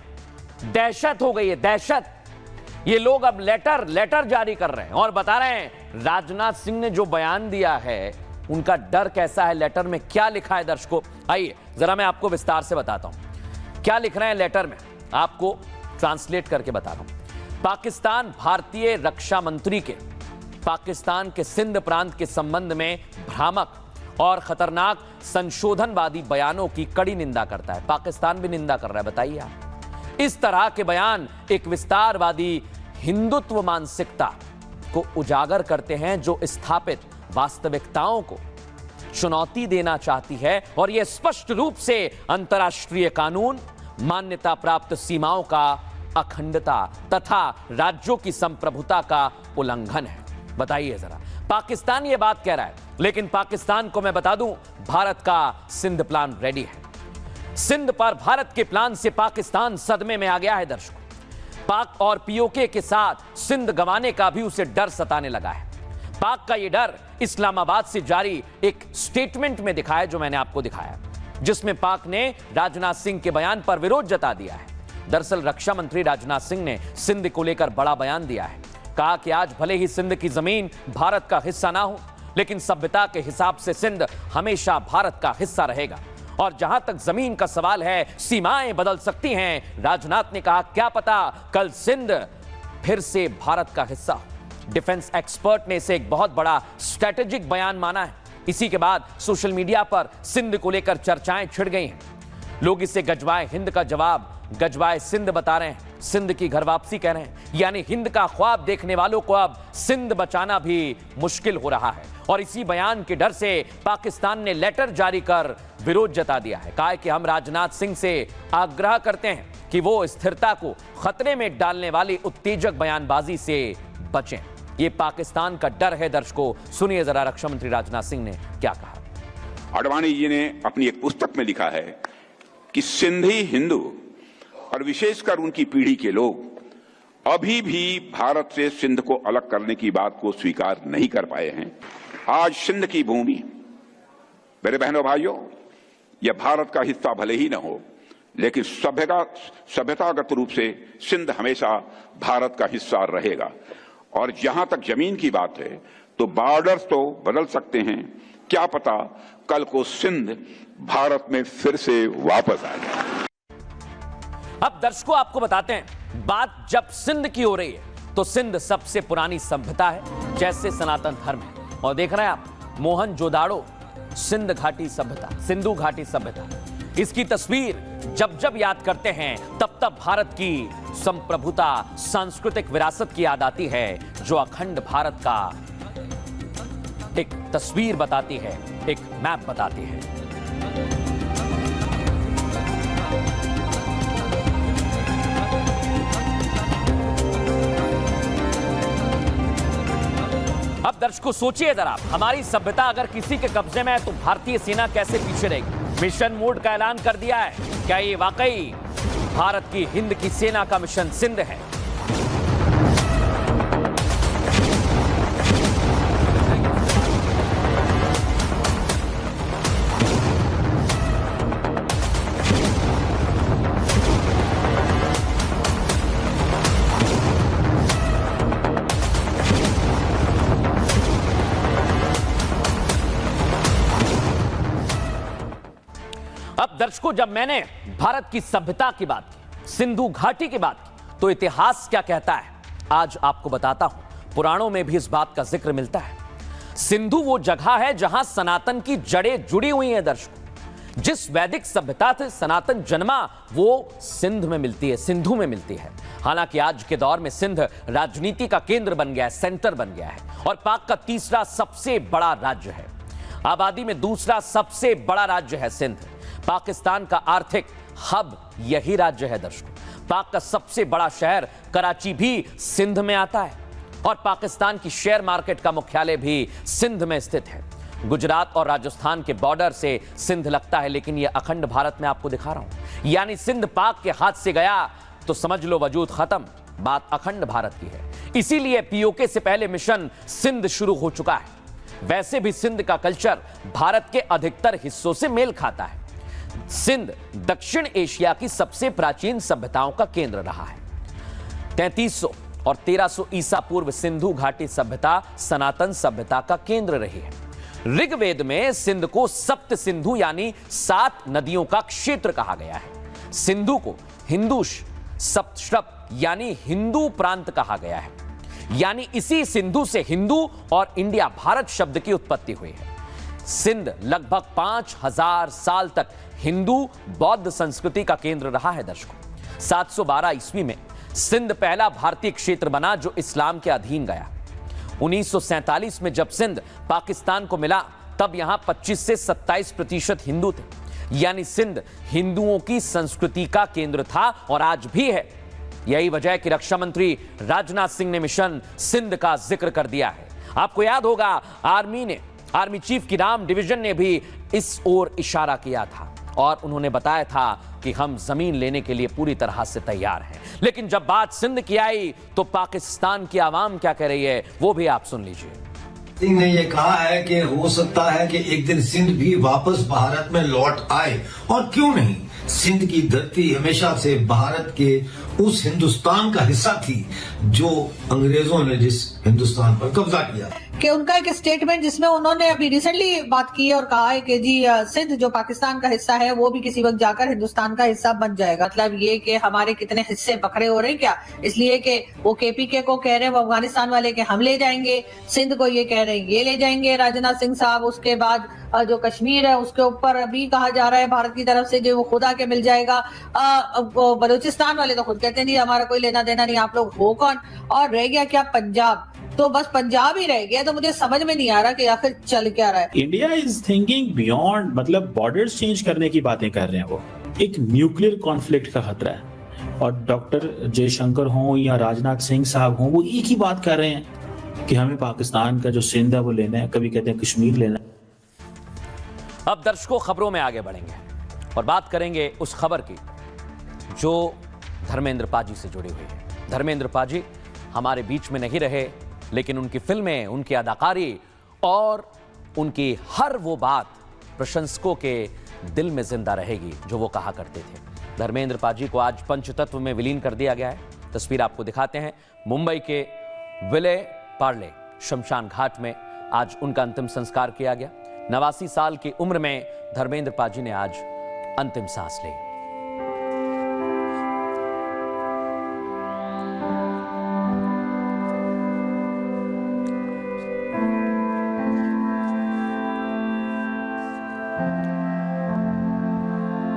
दहशत हो गई है, दहशत। ये लोग अब लेटर जारी कर रहे हैं और बता रहे हैं राजनाथ सिंह ने जो बयान दिया है उनका डर कैसा है, लेटर में क्या लिखा है। दर्शकों आइए जरा मैं आपको विस्तार से बताता हूं क्या लिख रहे हैं लेटर में, आपको ट्रांसलेट करके बता रहा हूं। पाकिस्तान भारतीय रक्षा मंत्री के पाकिस्तान के सिंध प्रांत के संबंध में भ्रामक और खतरनाक संशोधनवादी बयानों की कड़ी निंदा करता है। पाकिस्तान भी निंदा कर रहा है, बताइए आप। इस तरह के बयान एक विस्तारवादी हिंदुत्व मानसिकता को उजागर करते हैं जो स्थापित वास्तविकताओं को चुनौती देना चाहती है और यह स्पष्ट रूप से अंतर्राष्ट्रीय कानून, मान्यता प्राप्त सीमाओं का अखंडता तथा राज्यों की संप्रभुता का उल्लंघन है। बताइए जरा, पाकिस्तान ये बात कह रहा है, लेकिन पाकिस्तान को मैं बता दूं भारत का सिंध प्लान रेडी है। सिंध पर भारत के प्लान से पाकिस्तान सदमे में आ गया है दर्शकों। पाक और पीओके के साथ सिंध गंवाने का भी उसे डर सताने लगा है। पाक का यह डर इस्लामाबाद से जारी एक स्टेटमेंट में दिखा है जो मैंने आपको दिखाया, जिसमें पाक ने राजनाथ सिंह के बयान पर विरोध जता दिया है। दरअसल रक्षा मंत्री राजनाथ सिंह ने सिंध को लेकर बड़ा बयान दिया है। कहा कि आज भले ही सिंध की जमीन भारत का हिस्सा ना हो, लेकिन सभ्यता के हिसाब से सिंध हमेशा भारत का हिस्सा रहेगा। और जहां तक जमीन का सवाल है, सीमाएं बदल सकती हैं। राजनाथ ने कहा क्या पता कल सिंध फिर से भारत का हिस्सा हो। डिफेंस एक्सपर्ट ने इसे एक बहुत बड़ा स्ट्रेटेजिक बयान माना है। इसी के बाद सोशल मीडिया पर सिंध को लेकर चर्चाएं छिड़ गई हैं। लोग इसे गजवाए हिंद का जवाब गजवाए सिंध बता रहे हैं, सिंध की घर वापसी कह रहे हैं। यानी हिंद का ख्वाब देखने वालों को अब सिंध बचाना भी मुश्किल हो रहा है। और इसी बयान के डर से पाकिस्तान ने लेटर जारी कर विरोध जता दिया है। कहा है कि हम राजनाथ सिंह से आग्रह करते हैं कि वो स्थिरता को खतरे में डालने वाली उत्तेजक बयानबाजी से बचें। ये पाकिस्तान का डर है। दर्शकों सुनिए जरा रक्षा मंत्री राजनाथ सिंह ने क्या कहा। आडवाणी जी ने अपनी एक पुस्तक में लिखा है कि सिंधी हिंदू और विशेषकर उनकी पीढ़ी के लोग अभी भी भारत से सिंध को अलग करने की बात को स्वीकार नहीं कर पाए हैं। आज सिंध की भूमि मेरे बहनों भाइयों, यह भारत का हिस्सा भले ही न हो, लेकिन सभ्यतागत रूप से सिंध हमेशा भारत का हिस्सा रहेगा। और जहां तक जमीन की बात है तो बॉर्डर्स तो बदल सकते हैं, क्या पता कल को सिंध भारत में फिर से वापस आ जाए। अब दर्शकों आपको बताते हैं, बात जब सिंध की हो रही है तो सिंध सबसे पुरानी सभ्यता है, जैसे सनातन धर्म है। और देख रहे हैं आप मोहनजोदाड़ो सिंध घाटी सभ्यता, सिंधु घाटी सभ्यता, इसकी तस्वीर जब जब याद करते हैं तब तब भारत की संप्रभुता, सांस्कृतिक विरासत की याद आती है, जो अखंड भारत का एक तस्वीर बताती है, एक मैप बताती है। अब दर्शकों सोचिए जरा, हमारी सभ्यता अगर किसी के कब्जे में है तो भारतीय सेना कैसे पीछे रहेगी। मिशन मोड का ऐलान कर दिया है। क्या ये वाकई भारत की हिंद की सेना का मिशन सिंध है? अब दर्शकों, जब मैंने भारत की सभ्यता की बात की, सिंधु घाटी की बात की, तो इतिहास क्या कहता है आज आपको बताता हूं। पुराणों में भी इस बात का जिक्र मिलता है। सिंधु वो जगह है जहां सनातन की जड़ें जुड़ी हुई हैं। दर्शकों, जिस वैदिक सभ्यता से सनातन जन्मा वो सिंध में मिलती है, सिंधु में मिलती है। हालांकि आज के दौर में सिंध राजनीति का केंद्र बन गया है, सेंटर बन गया है, और पाक का तीसरा सबसे बड़ा राज्य है। आबादी में दूसरा सबसे बड़ा राज्य है सिंध। पाकिस्तान का आर्थिक हब यही राज्य है। दर्शकों, पाक का सबसे बड़ा शहर कराची भी सिंध में आता है, और पाकिस्तान की शेयर मार्केट का मुख्यालय भी सिंध में स्थित है। गुजरात और राजस्थान के बॉर्डर से सिंध लगता है, लेकिन यह अखंड भारत में आपको दिखा रहा हूं। यानी सिंध पाक के हाथ से गया तो समझ लो वजूद खत्म, बात अखंड भारत की है। इसीलिए पीओके से पहले मिशन सिंध शुरू हो चुका है। वैसे भी सिंध का कल्चर भारत के अधिकतर हिस्सों से मेल खाता है। सिंध दक्षिण एशिया की सबसे प्राचीन सभ्यताओं का केंद्र रहा है। 3300 और 1300 ईसा पूर्व सिंधु घाटी सभ्यता सनातन सभ्यता का केंद्र रही है। ऋग्वेद में सिंध को सप्त सिंधु यानी 7 नदियों का क्षेत्र कहा गया है। सिंधु को हिंदुश सप्तश्रप यानी हिंदू प्रांत कहा गया है। यानी इसी सिंधु से हिंदू और इंडिया भारत शब्द की उत्पत्ति हुई है। सिंध लगभग 5000 साल तक हिंदू बौद्ध संस्कृति का केंद्र रहा है। दर्शकों, 712 ईस्वी में सिंध पहला भारतीय क्षेत्र बना जो इस्लाम के अधीन गया। 1947 में जब सिंध पाकिस्तान को मिला तब यहां 25 से 27% हिंदू थे। यानी सिंध हिंदुओं की संस्कृति का केंद्र था और आज भी है। यही वजह है कि रक्षा मंत्री राजनाथ सिंह ने मिशन सिंध का जिक्र कर दिया है। आपको याद होगा आर्मी चीफ की राम डिवीजन ने भी इस ओर इशारा किया था और उन्होंने बताया था कि हम जमीन लेने के लिए पूरी तरह से तैयार हैं। लेकिन जब बात सिंध की आई तो पाकिस्तान की आवाम क्या कह रही है वो भी आप सुन लीजिए। सिंह ने यह कहा है कि हो सकता है कि एक दिन सिंध भी वापस भारत में लौट आए, और क्यों नहीं। सिंध की धरती हमेशा से भारत के उस हिंदुस्तान का हिस्सा थी जो अंग्रेजों ने जिस हिंदुस्तान पर कब्जा किया। कि उनका एक स्टेटमेंट जिसमें उन्होंने अभी रिसेंटली बात की और कहा है कि जी सिंध जो पाकिस्तान का हिस्सा है वो भी किसी वक्त जाकर हिंदुस्तान का हिस्सा बन जाएगा। मतलब ये कि हमारे कितने हिस्से बखरे हो रहे हैं क्या, इसलिए कि वो केपीके को कह रहे हैं वो अफगानिस्तान वाले के हम ले जाएंगे, सिंध को ये कह रहे हैं ये ले जाएंगे राजनाथ सिंह साहब। उसके बाद जो कश्मीर है उसके ऊपर अभी कहा जा रहा है भारत की तरफ से जो वो खुदा के मिल जाएगा। बलूचिस्तान वाले तो खुद कहते हैं नहीं हमारा कोई लेना देना नहीं, आप लोग हो कौन। और रह गया क्या पंजाब, तो बस पंजाब ही रह गया। तो मुझे समझ में नहीं आ रहा कि आखिर चल क्या रहा है। इंडिया इज थिंकिंग बियॉन्ड, मतलब बॉर्डर्स चेंज करने की बातें कर रहे हैं। वो एक न्यूक्लियर कॉन्फ्लिक्ट का खतरा है, और डॉक्टर जयशंकर हों या राजनाथ सिंह साहब हों वो एक ही बात कर रहे हैं कि हमें पाकिस्तान का जो सिंध है वो लेना है, कभी कहते हैं कश्मीर लेना है। अब दर्शकों खबरों में आगे बढ़ेंगे और बात करेंगे उस खबर की जो धर्मेंद्र पाजी से जुड़ी हुई है। धर्मेंद्र पाजी हमारे बीच में नहीं रहे, लेकिन उनकी फिल्में, उनकी अदाकारी और उनकी हर वो बात प्रशंसकों के दिल में जिंदा रहेगी, जो वो कहा करते थे। धर्मेंद्र पाजी को आज पंचतत्व में विलीन कर दिया गया है। तस्वीर आपको दिखाते हैं। मुंबई के विले पार्ले शमशान घाट में आज उनका अंतिम संस्कार किया गया। 89 साल की उम्र में धर्मेंद्र पाजी ने आज अंतिम सांस ली।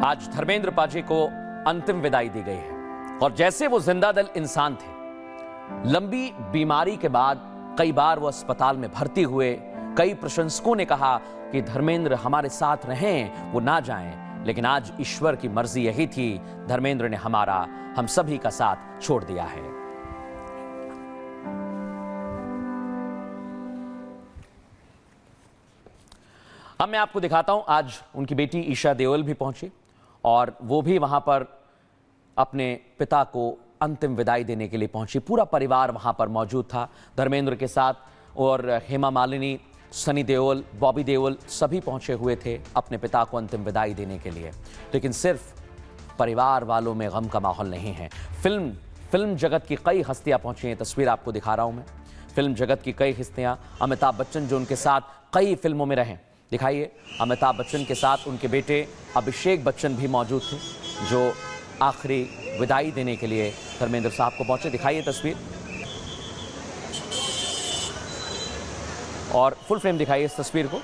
आज धर्मेंद्र पाजी को अंतिम विदाई दी गई है और जैसे वो जिंदा दिल इंसान थे। लंबी बीमारी के बाद कई बार वो अस्पताल में भर्ती हुए। कई प्रशंसकों ने कहा कि धर्मेंद्र हमारे साथ रहें, वो ना जाएं, लेकिन आज ईश्वर की मर्जी यही थी। धर्मेंद्र ने हम सभी का साथ छोड़ दिया है। अब मैं आपको दिखाता हूं, आज उनकी बेटी ईशा देओल भी पहुंची और वो भी वहां पर अपने पिता को अंतिम विदाई देने के लिए पहुंची। पूरा परिवार वहां पर मौजूद था धर्मेंद्र के साथ, और हेमा मालिनी, सनी देओल, बॉबी देओल सभी पहुंचे हुए थे अपने पिता को अंतिम विदाई देने के लिए। लेकिन सिर्फ परिवार वालों में गम का माहौल नहीं है। फिल्म जगत की कई हस्तियां पहुंची हैं। तस्वीर आपको दिखा रहा हूं मैं। फिल्म जगत की कई हस्तियां, अमिताभ बच्चन जो उनके साथ कई फिल्मों में रहे, दिखाइए। अमिताभ बच्चन के साथ उनके बेटे अभिषेक बच्चन भी मौजूद थे, जो आखिरी विदाई देने के लिए धर्मेंद्र साहब को पहुंचे। दिखाइए तस्वीर और फुल फ्रेम दिखाइए इस तस्वीर को।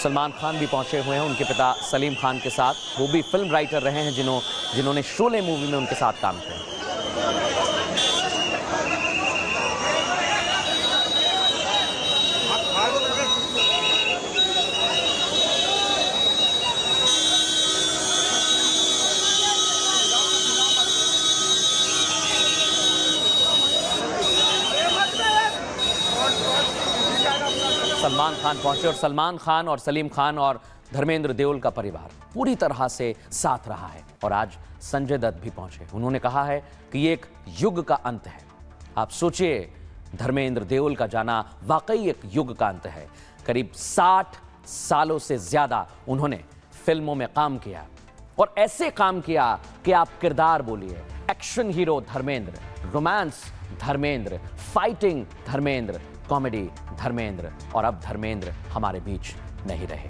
सलमान खान भी पहुंचे हुए हैं उनके पिता सलीम खान के साथ। वो भी फिल्म राइटर रहे हैं जिन्होंने शोले मूवी में उनके साथ काम किया। सलमान खान पहुंचे और सलमान खान और सलीम खान और धर्मेंद्र देओल का परिवार पूरी तरह से साथ रहा है। और आज संजय दत्त भी पहुंचे। उन्होंने कहा है कि ये एक युग का अंत है। आप सोचिए, धर्मेंद्र देओल का जाना वाकई एक युग का अंत है। करीब 60 सालों से ज्यादा उन्होंने फिल्मों में काम किया और ऐसे काम किया कि आप किरदार बोलिए। Action hero Dharmendra, romance Dharmendra, fighting Dharmendra, comedy Dharmendra, और अब धर्मेंद्र हमारे बीच नहीं रहे।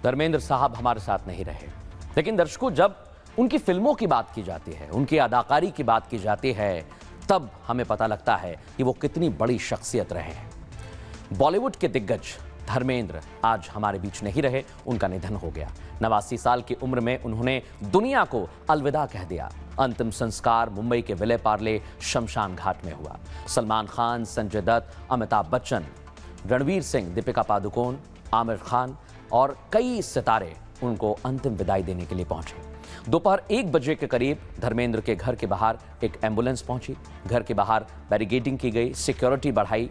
धर्मेंद्र साहब हमारे साथ नहीं रहे, लेकिन दर्शकों, जब उनकी फिल्मों की बात की जाती है, उनकी अदाकारी की बात की जाती है, तब हमें पता लगता है कि वो कितनी बड़ी शख्सियत रहे हैं। बॉलीवुड के दिग्गज धर्मेंद्र आज हमारे बीच नहीं रहे, उनका निधन हो गया। 89 साल की उम्र में उन्होंने दुनिया को अलविदा कह दिया। अंतिम संस्कार मुंबई के विले पार्ले शमशान घाट में हुआ। सलमान खान, संजय दत्त, अमिताभ बच्चन, रणवीर सिंह, दीपिका पादुकोण, आमिर खान और कई सितारे उनको अंतिम विदाई देने के लिए पहुंचे। दोपहर 1 बजे के करीब धर्मेंद्र के घर के बाहर एक एम्बुलेंस पहुंची। घर के बाहर बैरिकेडिंग की गई, सिक्योरिटी बढ़ाई।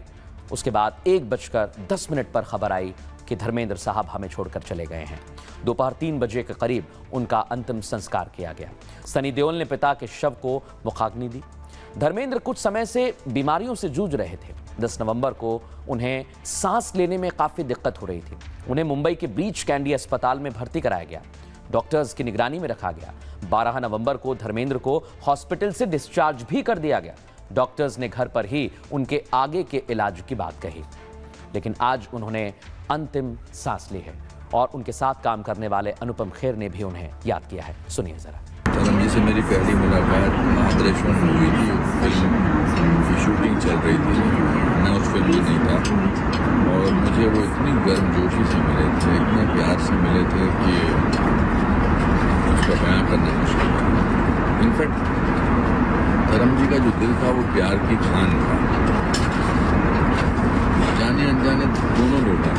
उसके बाद 1:10 पर खबर आई कि धर्मेंद्र साहब हमें छोड़कर चले गए हैं। दोपहर 3 बजे के करीब उनका अंतिम संस्कार किया गया। सनी देओल ने पिता के शव को मुखाग्नि दी। धर्मेंद्र कुछ समय से बीमारियों से जूझ रहे थे। 10 नवंबर को उन्हें सांस लेने में काफी दिक्कत हो रही थी। उन्हें मुंबई के ब्रीच कैंडी अस्पताल में भर्ती कराया गया, डॉक्टर्स की निगरानी में रखा गया। 12 नवंबर को धर्मेंद्र को हॉस्पिटल से डिस्चार्ज भी कर दिया गया। डॉक्टर्स ने घर पर ही उनके आगे के इलाज की बात कही, लेकिन आज उन्होंने अंतिम सांस ली है और उनके साथ काम करने वाले अनुपम खेर ने भी उन्हें याद किया है। सुनिए जरा। से मेरी पहली मुलाकात महाबलेश्वर में हुई थी। फिल्म की शूटिंग चल रही थी, मैं उस फिल्म में नहीं था और मुझे वो इतनी गर्मजोशी से मिले थे, इतने प्यार से मिले थे कि उसका बयां करना मुश्किल है। इनफैक्ट धर्म जी का जो दिल था वो प्यार की खान था। जाने अनजाने दोनों लोग हैं,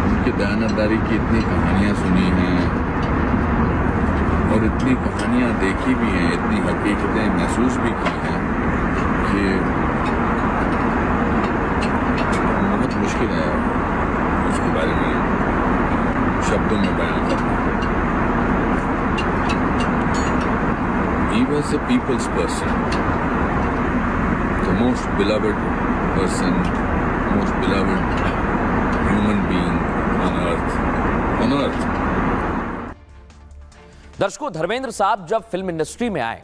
उनकी दयानतदारी की इतनी कहानियाँ सुनी हैं और इतनी कहानियाँ देखी भी हैं, इतनी हकीकतें महसूस भी की हैं कि बहुत मुश्किल है उसके बारे में शब्दों में बयान करना। He was a people's person, the most beloved person, most beloved human being on earth. दर्शकों, धर्मेंद्र साहब जब फिल्म इंडस्ट्री में आए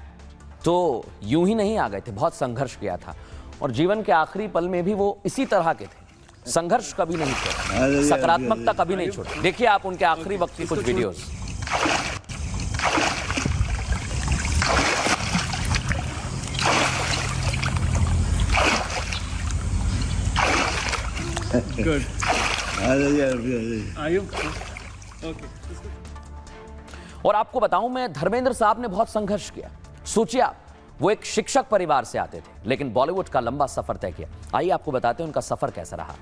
तो यूं ही नहीं आ गए थे, बहुत संघर्ष किया था और जीवन के आखिरी पल में भी वो इसी तरह के थे। संघर्ष कभी नहीं छोड़ा, सकारात्मकता कभी नहीं छोड़ी। देखिए आप उनके आखिरी वक्त की कुछ videos. Good. Are you? Okay. और आपको बताऊं, मैं धर्मेंद्र साहब ने बहुत संघर्ष किया। सोचिए आप, वो एक शिक्षक परिवार से आते थे लेकिन बॉलीवुड का लंबा सफर तय किया। आइए आपको बताते हैं उनका सफर कैसा रहा।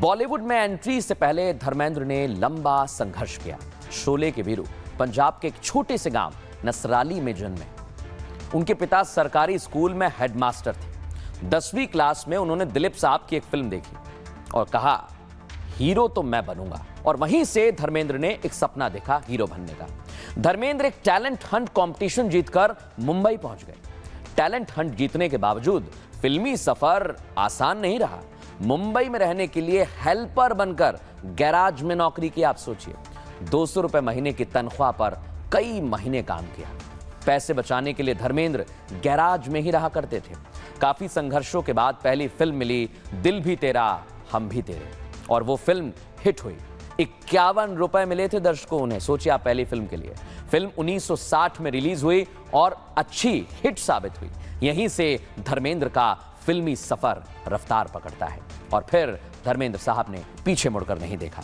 बॉलीवुड में एंट्री से पहले धर्मेंद्र ने लंबा संघर्ष किया। शोले के वीरू पंजाब के एक छोटे से गांव नसराली में जन्मे। उनके पिता सरकारी स्कूल में हेडमास्टर थे। 10वीं क्लास में उन्होंने दिलीप साहब की एक फिल्म देखी और कहा, हीरो तो मैं बनूंगा। और वहीं से धर्मेंद्र ने एक सपना देखा, हीरो बनने का। धर्मेंद्र एक टैलेंट हंट कंपटीशन जीतकर मुंबई पहुंच गए। टैलेंट हंट जीतने के बावजूद फिल्मी सफर आसान नहीं रहा। मुंबई में रहने के लिए हेल्पर बनकर गैराज में नौकरी की। आप सोचिए, 200 रुपए महीने की तनख्वाह पर कई महीने काम किया। पैसे बचाने के लिए धर्मेंद्र गैराज में ही रहा करते थे। काफी संघर्षों के बाद पहली फिल्म मिली, दिल भी तेरा हम भी तेरे, और वो फिल्म हिट हुई। 51 रुपए मिले थे दर्शकों उन्हें। सोचिए आप, पहली फिल्म के लिए। फिल्म 1960 में रिलीज हुई और अच्छी हिट साबित हुई। यहीं से धर्मेंद्र का फिल्मी सफर रफ्तार पकड़ता है और फिर धर्मेंद्र साहब ने पीछे मुड़कर नहीं देखा।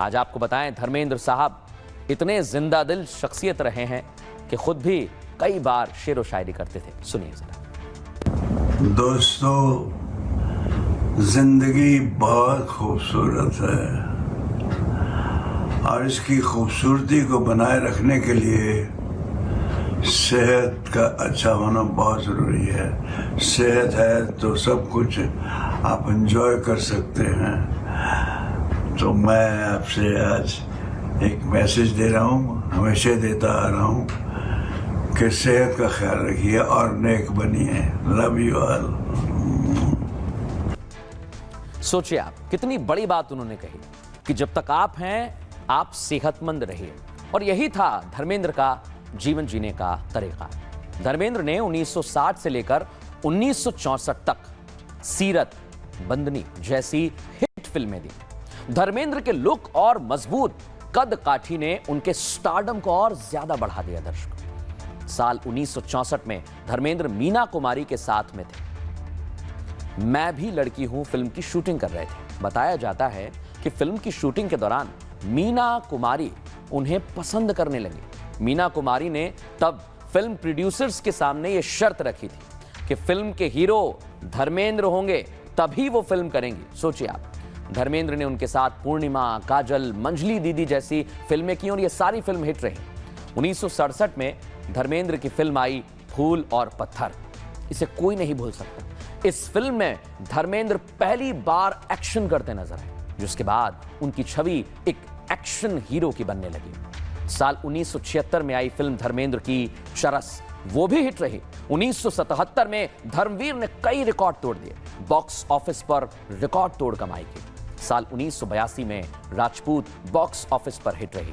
आज आपको बताएं, धर्मेंद्र साहब इतने जिंदा दिल शख्सियत रहे हैं कि खुद भी कई बार शेरो शायरी करते थे। सुनिए जरा। दोस्तों, जिंदगी बहुत खूबसूरत है और इसकी खूबसूरती को बनाए रखने के लिए सेहत का अच्छा होना बहुत ज़रूरी है। सेहत है तो सब कुछ आप एंजॉय कर सकते हैं। तो मैं आपसे आज एक मैसेज दे रहा हूँ, हमेशा देता आ रहा हूँ कि सेहत का ख्याल रखिए और नेक बनिए। Love you all. सोचिए आप, कितनी बड़ी बात उन्होंने कही कि जब तक आप हैं आप सेहतमंद रहिए। और यही था धर्मेंद्र का जीवन जीने का तरीका। धर्मेंद्र ने 1960 से लेकर 1964 तक सीरत, बंदनी जैसी हिट फिल्में दी। धर्मेंद्र के लुक और मजबूत कद काठी ने उनके स्टारडम को और ज्यादा बढ़ा दिया। दर्शकों, साल 1964 में धर्मेंद्र मीना कुमारी के साथ में थे। मैं भी लड़की हूं फिल्म की शूटिंग कर रहे थे। बताया जाता है कि फिल्म की शूटिंग के दौरान मीना कुमारी उन्हें पसंद करने लगी। मीना कुमारी ने तब फिल्म प्रोड्यूसर्स के सामने यह शर्त रखी थी कि फिल्म के हीरो धर्मेंद्र होंगे तभी वो फिल्म करेंगी। सोचिए आप, धर्मेंद्र ने उनके साथ पूर्णिमा, काजल, मंजली दीदी जैसी फिल्में की और ये सारी फिल्म हिट रही। 1967 में धर्मेंद्र की फिल्म आई फूल और पत्थर। इसे कोई नहीं भूल सकता। इस फिल्म में धर्मेंद्र पहली बार एक्शन करते नजर आए, जिसके बाद उनकी छवि एक एक्शन हीरो की बनने लगी। साल 1976 में आई फिल्म धर्मेंद्र की चरस, वो भी हिट रही। 1977 में धर्मवीर ने कई रिकॉर्ड तोड़ दिए, बॉक्स ऑफिस पर रिकॉर्ड तोड़ कमाई की। साल 1982 में राजपूत बॉक्स ऑफिस पर हिट रही।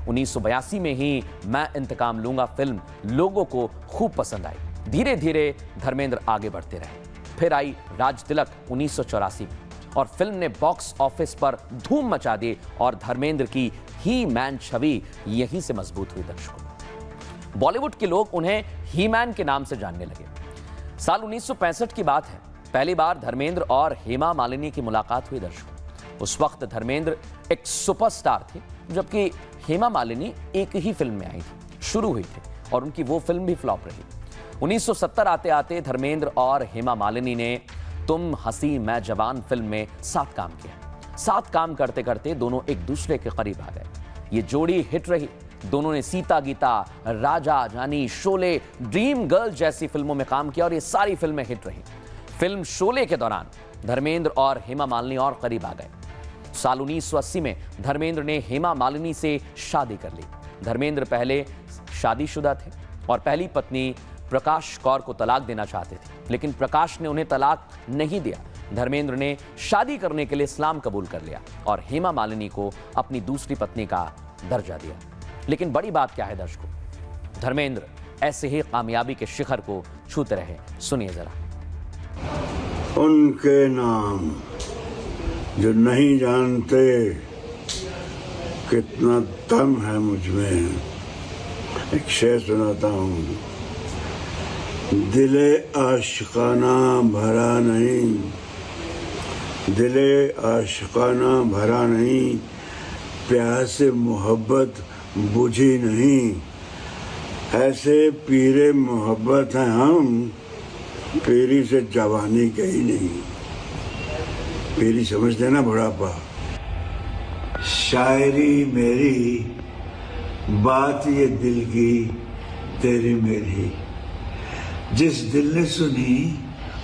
1982 में ही मैं इंतकाम लूंगा फिल्म लोगों को खूब पसंद आई। धीरे धीरे धर्मेंद्र आगे बढ़ते रहे। फिर आई राज तिलक 1984 में और फिल्म ने बॉक्स ऑफिस पर धूम मचा दी और धर्मेंद्र की ही मैन छवि यहीं से मजबूत हुई। दर्शकों, बॉलीवुड के लोग उन्हें ही मैन के नाम से जानने लगे। साल 1965 की बात है, पहली बार धर्मेंद्र और हेमा मालिनी की मुलाकात हुई। दर्शकों, उस वक्त धर्मेंद्र एक सुपरस्टार थे, जबकि हेमा मालिनी एक ही फिल्म में आई थी, शुरू हुई थी, और उनकी वो फिल्म भी फ्लॉप रही। 1970 आते आते धर्मेंद्र और हेमा मालिनी ने तुम हंसी मैं जवान फिल्म में साथ काम किया। साथ काम करते करते दोनों एक दूसरे के करीब आ गए। ये जोड़ी हिट रही। दोनों ने सीता गीता, राजा जानी, शोले, ड्रीम गर्ल जैसी फिल्मों में काम किया और ये सारी फिल्में हिट रही। फिल्म शोले के दौरान धर्मेंद्र और हेमा मालिनी और करीब आ गए। साल 1980 में धर्मेंद्र ने हेमा मालिनी से शादी कर ली। धर्मेंद्र पहले शादीशुदा थे और पहली पत्नी प्रकाश कौर को तलाक देना चाहते थे, लेकिन प्रकाश ने उन्हें तलाक नहीं दिया। धर्मेंद्र ने शादी करने के लिए इस्लाम कबूल कर लिया और हेमा मालिनी को अपनी दूसरी पत्नी का दर्जा दिया। लेकिन बड़ी बात क्या है दर्शकों, धर्मेंद्र ऐसे ही कामयाबी के शिखर को छूते रहे। सुनिए जरा। उनके नाम जो नहीं जानते कितना दम है मुझ में। एक शेर सुनाता हूँ। दिले आशिकाना भरा नहीं, दिले आशिकाना भरा नहीं, प्यास मोहब्बत बुझी नहीं, ऐसे पीरे मोहब्बत हैं हम, पीरी से जवानी गई नहीं। पीरी समझते ना बुढ़ापा। शायरी मेरी, बात ये दिल की तेरी मेरी, जिस दिल ने सुनी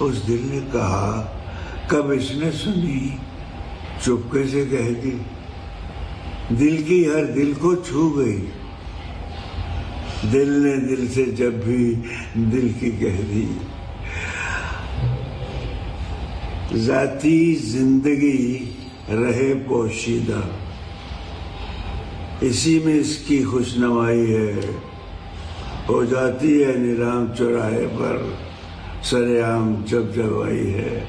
उस दिल ने कहा, कब इसने सुनी चुपके से कह दी, दिल की हर दिल को छू गई, दिल ने दिल से जब भी दिल की कह दी। जाती जिंदगी रहे पोशीदा, इसी में इसकी खुशनवाई है, हो जाती है नीलाम चौराहे पर सरेआम जब जब आई है।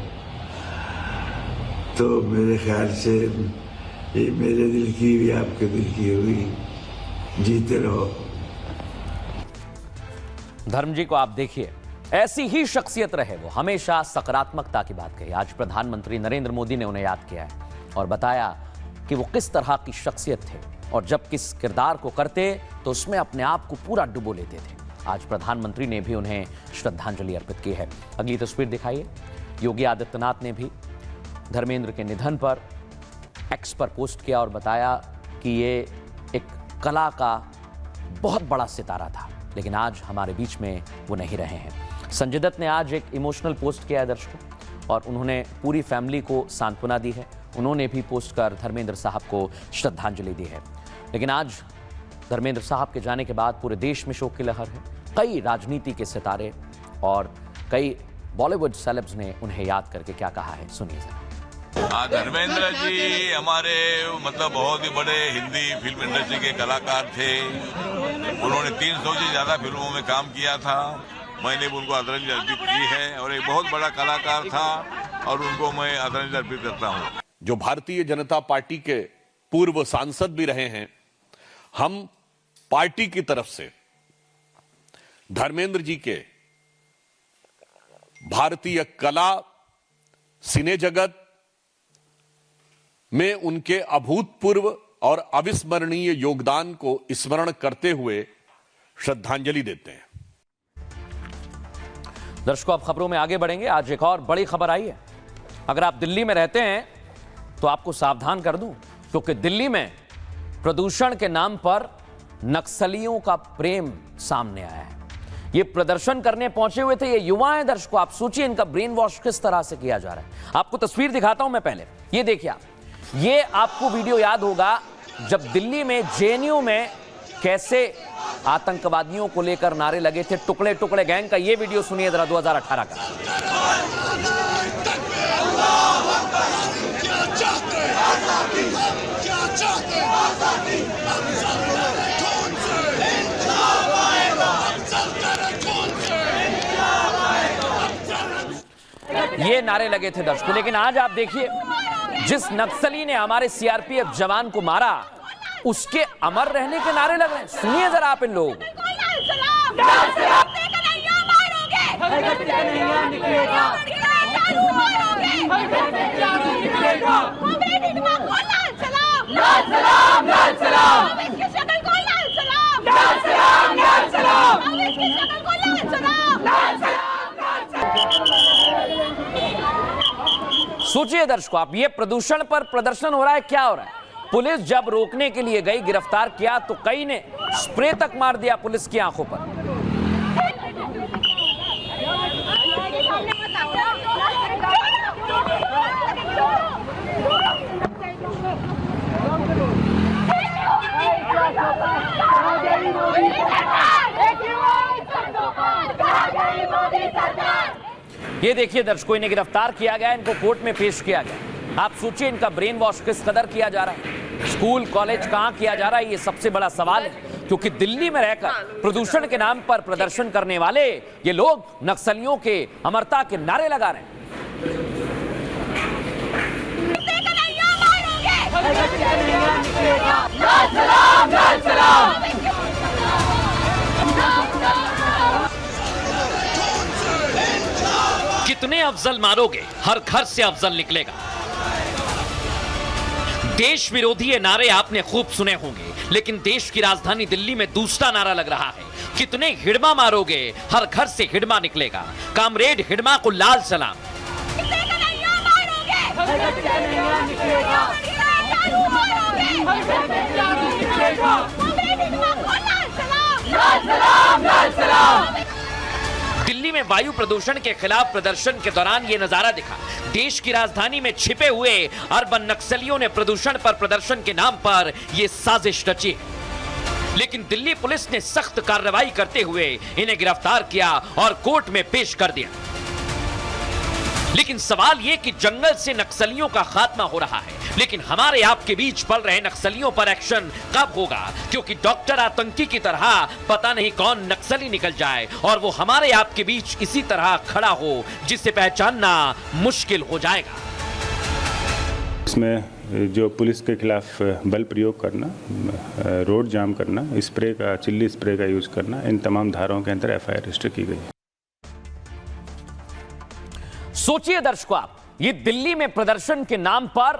तो मेरे ख्याल से ये मेरे दिल की भी आपके दिल की हुई। जीते रहो। धर्म जी को आप देखिए, ऐसी ही शख्सियत रहे। वो हमेशा सकारात्मकता की बात कही। आज प्रधानमंत्री नरेंद्र मोदी ने उन्हें याद किया है और बताया कि वो किस तरह की शख्सियत थे और जब किस किरदार को करते तो उसमें अपने आप को पूरा डुबो लेते थे। आज प्रधानमंत्री ने भी उन्हें श्रद्धांजलि अर्पित की है। अगली तस्वीर दिखाइए। योगी आदित्यनाथ ने भी धर्मेंद्र के निधन पर एक्स पर पोस्ट किया और बताया कि ये एक कला का बहुत बड़ा सितारा था, लेकिन आज हमारे बीच में वो नहीं रहे हैं। संजय दत्त ने आज एक इमोशनल पोस्ट किया है दर्शकों, और उन्होंने पूरी फैमिली को सांत्वना दी है। उन्होंने भी पोस्ट कर धर्मेंद्र साहब को श्रद्धांजलि दी है। लेकिन आज धर्मेंद्र साहब के जाने के बाद पूरे देश में शोक की लहर है। कई राजनीति के सितारे और कई बॉलीवुड सेलेब्स ने उन्हें याद करके क्या कहा है, सुनिए जरा। धर्मेंद्र जी हमारे मतलब बहुत ही बड़े हिंदी फिल्म इंडस्ट्री के कलाकार थे। उन्होंने 300 से ज्यादा फिल्मों में काम किया था। मैंने भी उनको आदरांजलि अर्पित की है और एक बहुत बड़ा कलाकार था और उनको मैं आदरांजलि अर्पित करता हूँ। जो भारतीय जनता पार्टी के पूर्व सांसद भी रहे हैं, हम पार्टी की तरफ से धर्मेंद्र जी के भारतीय कला, सिने जगत में उनके अभूतपूर्व और अविस्मरणीय योगदान को स्मरण करते हुए श्रद्धांजलि देते हैं। दर्शकों, अब खबरों में आगे बढ़ेंगे। आज एक और बड़ी खबर आई है। अगर आप दिल्ली में रहते हैं तो आपको सावधान कर दूं, क्योंकि दिल्ली में प्रदूषण के नाम पर नक्सलियों का प्रेम सामने आया है। ये प्रदर्शन करने पहुंचे हुए थे, ये युवा हैं। दर्शकों, आप सोचिए इनका ब्रेन वॉश किस तरह से किया जा रहा है। आपको तस्वीर दिखाता हूं मैं पहले, ये देखिए आप। ये आपको वीडियो याद होगा जब दिल्ली में जेएनयू में कैसे आतंकवादियों को लेकर नारे लगे थे, टुकड़े टुकड़े गैंग का। ये वीडियो सुनिए जरा, 2018 का। ये नारे लगे थे दर्शकों। लेकिन आज आप देखिए, जिस नक्सली ने हमारे सीआरपीएफ जवान को मारा, उसके अमर रहने के नारे लग रहे हैं। सुनिए जरा आप इन लोगों को। सोचिए दर्शकों आप, ये प्रदूषण पर प्रदर्शन हो रहा है, क्या हो रहा है? पुलिस जब रोकने के लिए गई, गिरफ्तार किया तो कई ने स्प्रे तक मार दिया पुलिस की आंखों पर। ये देखिए दर्शकों, इन्हें गिरफ्तार किया गया, इनको कोर्ट में पेश किया गया। आप सोचिए इनका ब्रेन वॉश किस कदर किया जा रहा है। स्कूल कॉलेज कहां किया जा रहा है, ये सबसे बड़ा सवाल है, क्योंकि दिल्ली में रहकर प्रदूषण के नाम पर प्रदर्शन करने वाले ये लोग नक्सलियों के अमरता के नारे लगा रहे हैं। कितने अफजल मारोगे, हर घर से अफजल निकलेगा। देश विरोधी ये नारे आपने खूब सुने होंगे, लेकिन देश की राजधानी दिल्ली में दूसरा नारा लग रहा है, कितने हिडमा मारोगे, हर घर से हिडमा निकलेगा। कामरेड हिडमा को लाल सलाम। दिल्ली में वायु प्रदूषण के खिलाफ प्रदर्शन के दौरान यह नजारा दिखा। देश की राजधानी में छिपे हुए अर्बन नक्सलियों ने प्रदूषण पर प्रदर्शन के नाम पर यह साजिश रची, लेकिन दिल्ली पुलिस ने सख्त कार्रवाई करते हुए इन्हें गिरफ्तार किया और कोर्ट में पेश कर दिया। लेकिन सवाल यह कि जंगल से नक्सलियों का खात्मा हो रहा है, लेकिन हमारे आपके बीच पल रहे नक्सलियों पर एक्शन कब होगा? क्योंकि डॉक्टर आतंकी की तरह पता नहीं कौन नक्सली निकल जाए और वो हमारे आपके बीच इसी तरह खड़ा हो, जिसे पहचानना मुश्किल हो जाएगा। इसमें जो पुलिस के खिलाफ बल प्रयोग करना, रोड जाम करना, स्प्रे का, चिल्ली स्प्रे का यूज करना, इन तमाम धाराओं के अंदर एफआईआर रजिस्टर की गई। सोचिए दर्शकों आप, ये दिल्ली में प्रदर्शन के नाम पर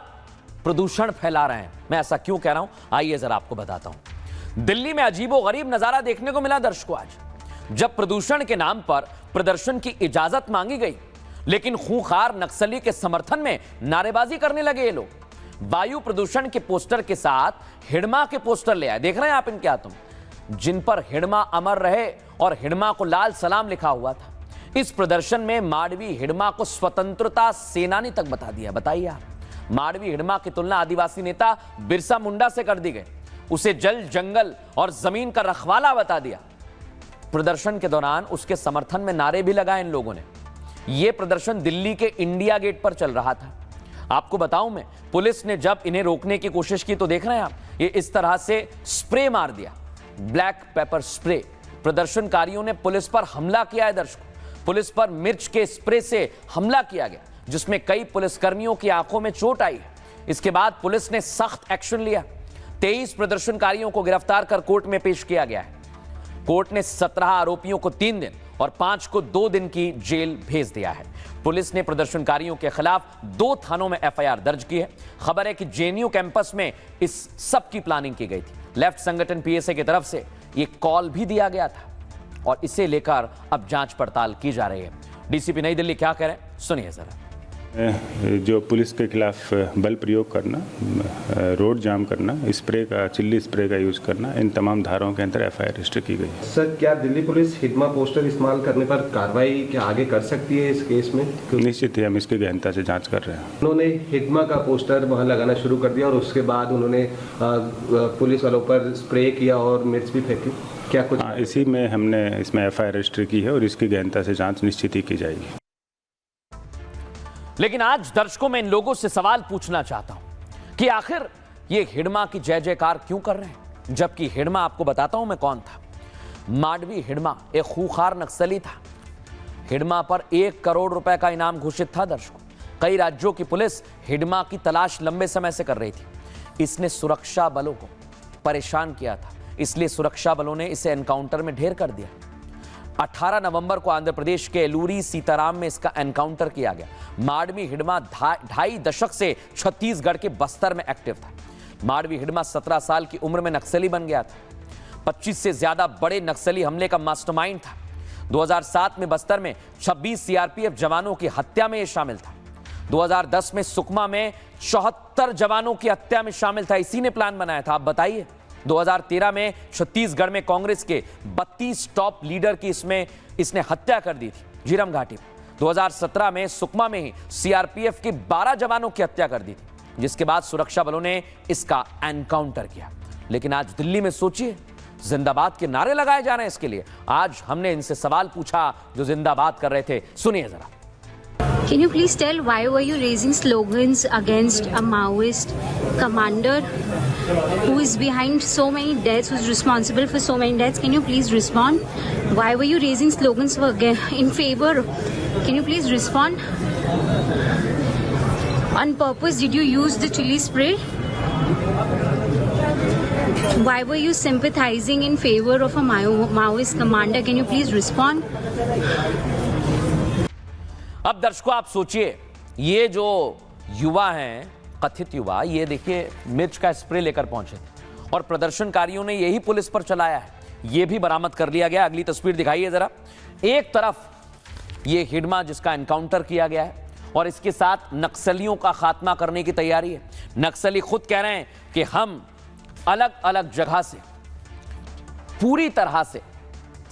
प्रदूषण फैला रहे हैं। मैं ऐसा क्यों कह रहा हूं, आइए जरा आपको बताता हूं। दिल्ली में अजीबोगरीब नजारा देखने को मिला दर्शकों आज, जब प्रदूषण के नाम पर प्रदर्शन की इजाजत मांगी गई, लेकिन खूंखार नक्सली के समर्थन में नारेबाजी करने लगे ये लोग। वायु प्रदूषण के पोस्टर के साथ हिडमा के पोस्टर ले आए, देख रहे हैं आप इनके हाथों में, जिन पर हिडमा अमर रहे और हिडमा को लाल सलाम लिखा हुआ था। इस प्रदर्शन में माडवी हिडमा को स्वतंत्रता सेनानी तक बता दिया। बताइए आप, माडवी हिडमा की तुलना आदिवासी नेता बिरसा मुंडा से कर दी गई, उसे जल, जंगल और जमीन का रखवाला बता दिया। प्रदर्शन के दौरान उसके समर्थन में नारे भी लगाए इन लोगों ने। यह प्रदर्शन दिल्ली के इंडिया गेट पर चल रहा था। आपको बताऊं मैं, पुलिस ने जब इन्हें रोकने की कोशिश की तो देख रहे हैं आप, ये इस तरह से स्प्रे मार दिया, ब्लैक पेपर स्प्रे। प्रदर्शनकारियों ने पुलिस पर हमला किया है दर्शकों, पुलिस पर मिर्च के स्प्रे से हमला किया गया, जिसमें कई पुलिसकर्मियों की आंखों में चोट आई है। इसके बाद पुलिस ने सख्त एक्शन लिया। 23 प्रदर्शनकारियों को गिरफ्तार कर कोर्ट में पेश किया गया है। कोर्ट ने 17 आरोपियों को 3 दिन और 5 को 2 दिन की जेल भेज दिया है। पुलिस ने प्रदर्शनकारियों के खिलाफ 2 थानों में एफआईआर दर्ज की है। खबर है कि जेएनयू कैंपस में इस सब की प्लानिंग की गई थी। लेफ्ट संगठन पीएसए की तरफ से यह कॉल भी दिया गया था और इसे लेकर अब जांच पड़ताल की जा रही है। डीसीपी नई दिल्ली क्या कह रहे हैं, सुनिए जरा। जो पुलिस के खिलाफ बल प्रयोग करना, रोड जाम करना, स्प्रे का, चिल्ली स्प्रे का यूज करना, इन तमाम धाराओं के अंदर एफआईआर रजिस्टर की गई। सर, क्या दिल्ली पुलिस हिडमा पोस्टर इस्तेमाल करने पर कार्रवाई क्या आगे कर सकती है इस केस में? निश्चित ही हम इसकी गहनता से जांच कर रहे हैं। उन्होंने हिडमा का पोस्टर वहां लगाना शुरू कर दिया और उसके बाद उन्होंने पुलिस वालों पर स्प्रे किया और मिर्च भी फेंकी, क्या कुछ? हाँ, इसी में हमने इसमें एफआईआर रजिस्टर की है और इसकी गहनता से जाँच निश्चित ही की जाएगी। लेकिन आज दर्शकों में इन लोगों से सवाल पूछना चाहता हूं कि आखिर ये हिडमा की जय जयकार क्यों कर रहे हैं, जबकि हिडमा, आपको बताता हूं मैं कौन था। माडवी हिडमा एक खूंखार नक्सली था। हिडमा पर 1 करोड़ रुपए का इनाम घोषित था दर्शकों। कई राज्यों की पुलिस हिडमा की तलाश लंबे समय से कर रही थी। इसने सुरक्षा बलों को परेशान किया था, इसलिए सुरक्षा बलों ने इसे एनकाउंटर में ढेर कर दिया। 18 नवंबर को आंध्र प्रदेश के एलूरी सीताराम में इसका एनकाउंटर किया गया। माडवी हिडमा 2.5 दशक से छत्तीसगढ़ के बस्तर में एक्टिव था। माडवी हिडमा 17 साल की उम्र में नक्सली बन गया था। 25 से ज्यादा बड़े नक्सली हमले का मास्टरमाइंड था। 2007 में बस्तर में 26 सीआरपीएफ जवानों की हत्या में यह शामिल था। 2010 में सुकमा में 74 जवानों की हत्या में शामिल था। इसी ने प्लान बनाया था। आप बताइए, 2013 में छत्तीसगढ़ में कांग्रेस के 32 टॉप लीडर की इसने हत्या कर दी थी झीरम घाटी में। 2017 में सुकमा में ही सीआरपीएफ के 12 जवानों की हत्या कर दी थी, जिसके बाद सुरक्षा बलों ने इसका एनकाउंटर किया। लेकिन आज दिल्ली में सोचिए, जिंदाबाद के नारे लगाए जा रहे हैं इसके लिए। आज हमने इनसे सवाल पूछा जो जिंदाबाद कर रहे थे, सुनिए जरा। Can you please tell why were you raising slogans against a Maoist commander who is behind so many deaths, who's responsible for so many deaths? Can you please respond? Why were you raising slogans in favor? Can you please respond? On purpose, did you use the chili spray? Why were you sympathizing in favor of a Maoist commander? Can you please respond? अब दर्शकों आप सोचिए, ये जो युवा हैं, कथित युवा, ये देखिए मिर्च का स्प्रे लेकर पहुंचे थे और प्रदर्शनकारियों ने यही पुलिस पर चलाया है। ये भी बरामद कर लिया गया। अगली तस्वीर दिखाइए जरा। एक तरफ ये हिडमा जिसका एनकाउंटर किया गया है और इसके साथ नक्सलियों का खात्मा करने की तैयारी है। नक्सली खुद कह रहे हैं कि हम अलग अलग जगह से पूरी तरह से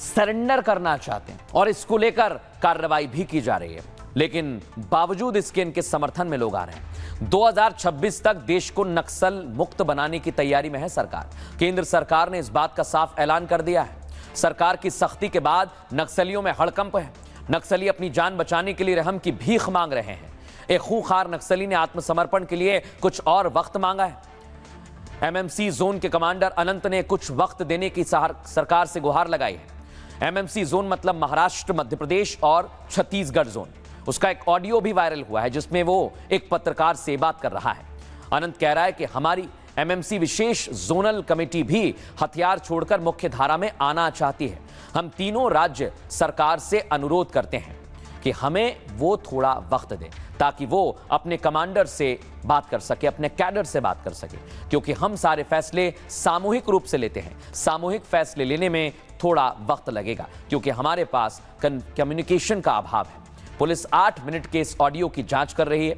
सरेंडर करना चाहते हैं और इसको लेकर कार्रवाई भी की जा रही है। लेकिन बावजूद इसके इनके समर्थन में लोग आ रहे हैं। 2026 तक देश को नक्सल मुक्त बनाने की तैयारी में है सरकार। केंद्र सरकार ने इस बात का साफ ऐलान कर दिया है। सरकार की सख्ती के बाद नक्सलियों में हड़कंप है। नक्सली अपनी जान बचाने के लिए रहम की भीख मांग रहे हैं। एक खूंखार नक्सली ने आत्मसमर्पण के लिए कुछ और वक्त मांगा है। एमएमसी जोन के कमांडर अनंत ने कुछ वक्त देने की सरकार से गुहार लगाई है। एमएमसी जोन मतलब महाराष्ट्र, मध्य प्रदेश और छत्तीसगढ़ जोन। उसका एक ऑडियो भी वायरल हुआ है जिसमें वो एक पत्रकार से बात कर रहा है। अनंत कह रहा है कि हमारी एमएमसी विशेष जोनल कमेटी भी हथियार छोड़कर मुख्य धारा में आना चाहती है। हम तीनों राज्य सरकार से अनुरोध करते हैं कि हमें वो थोड़ा वक्त दे ताकि वो अपने कमांडर से बात कर सके, अपने कैडर से बात कर सके, क्योंकि हम सारे फैसले सामूहिक रूप से लेते हैं। सामूहिक फैसले लेने में थोड़ा वक्त लगेगा क्योंकि हमारे पास कम्युनिकेशन का अभाव है। पुलिस 8 मिनट के इस ऑडियो की जांच कर रही है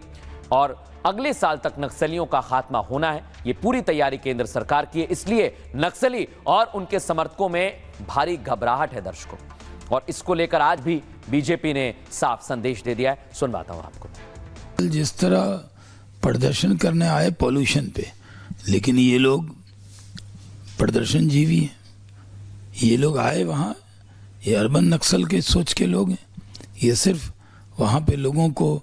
और अगले साल तक नक्सलियों का खात्मा होना है। ये पूरी तैयारी केंद्र सरकार की है, इसलिए नक्सली और उनके समर्थकों में भारी घबराहट है दर्शकों, और इसको लेकर आज भी बीजेपी ने साफ संदेश दे दिया है। सुनवाता हूं आपको। जिस तरह प्रदर्शन करने आए पॉल्यूशन पे, लेकिन ये लोग प्रदर्शन जीवी हैं। ये लोग आए वहाँ, ये अर्बन नक्सल के सोच के लोग हैं। ये सिर्फ वहाँ पे लोगों को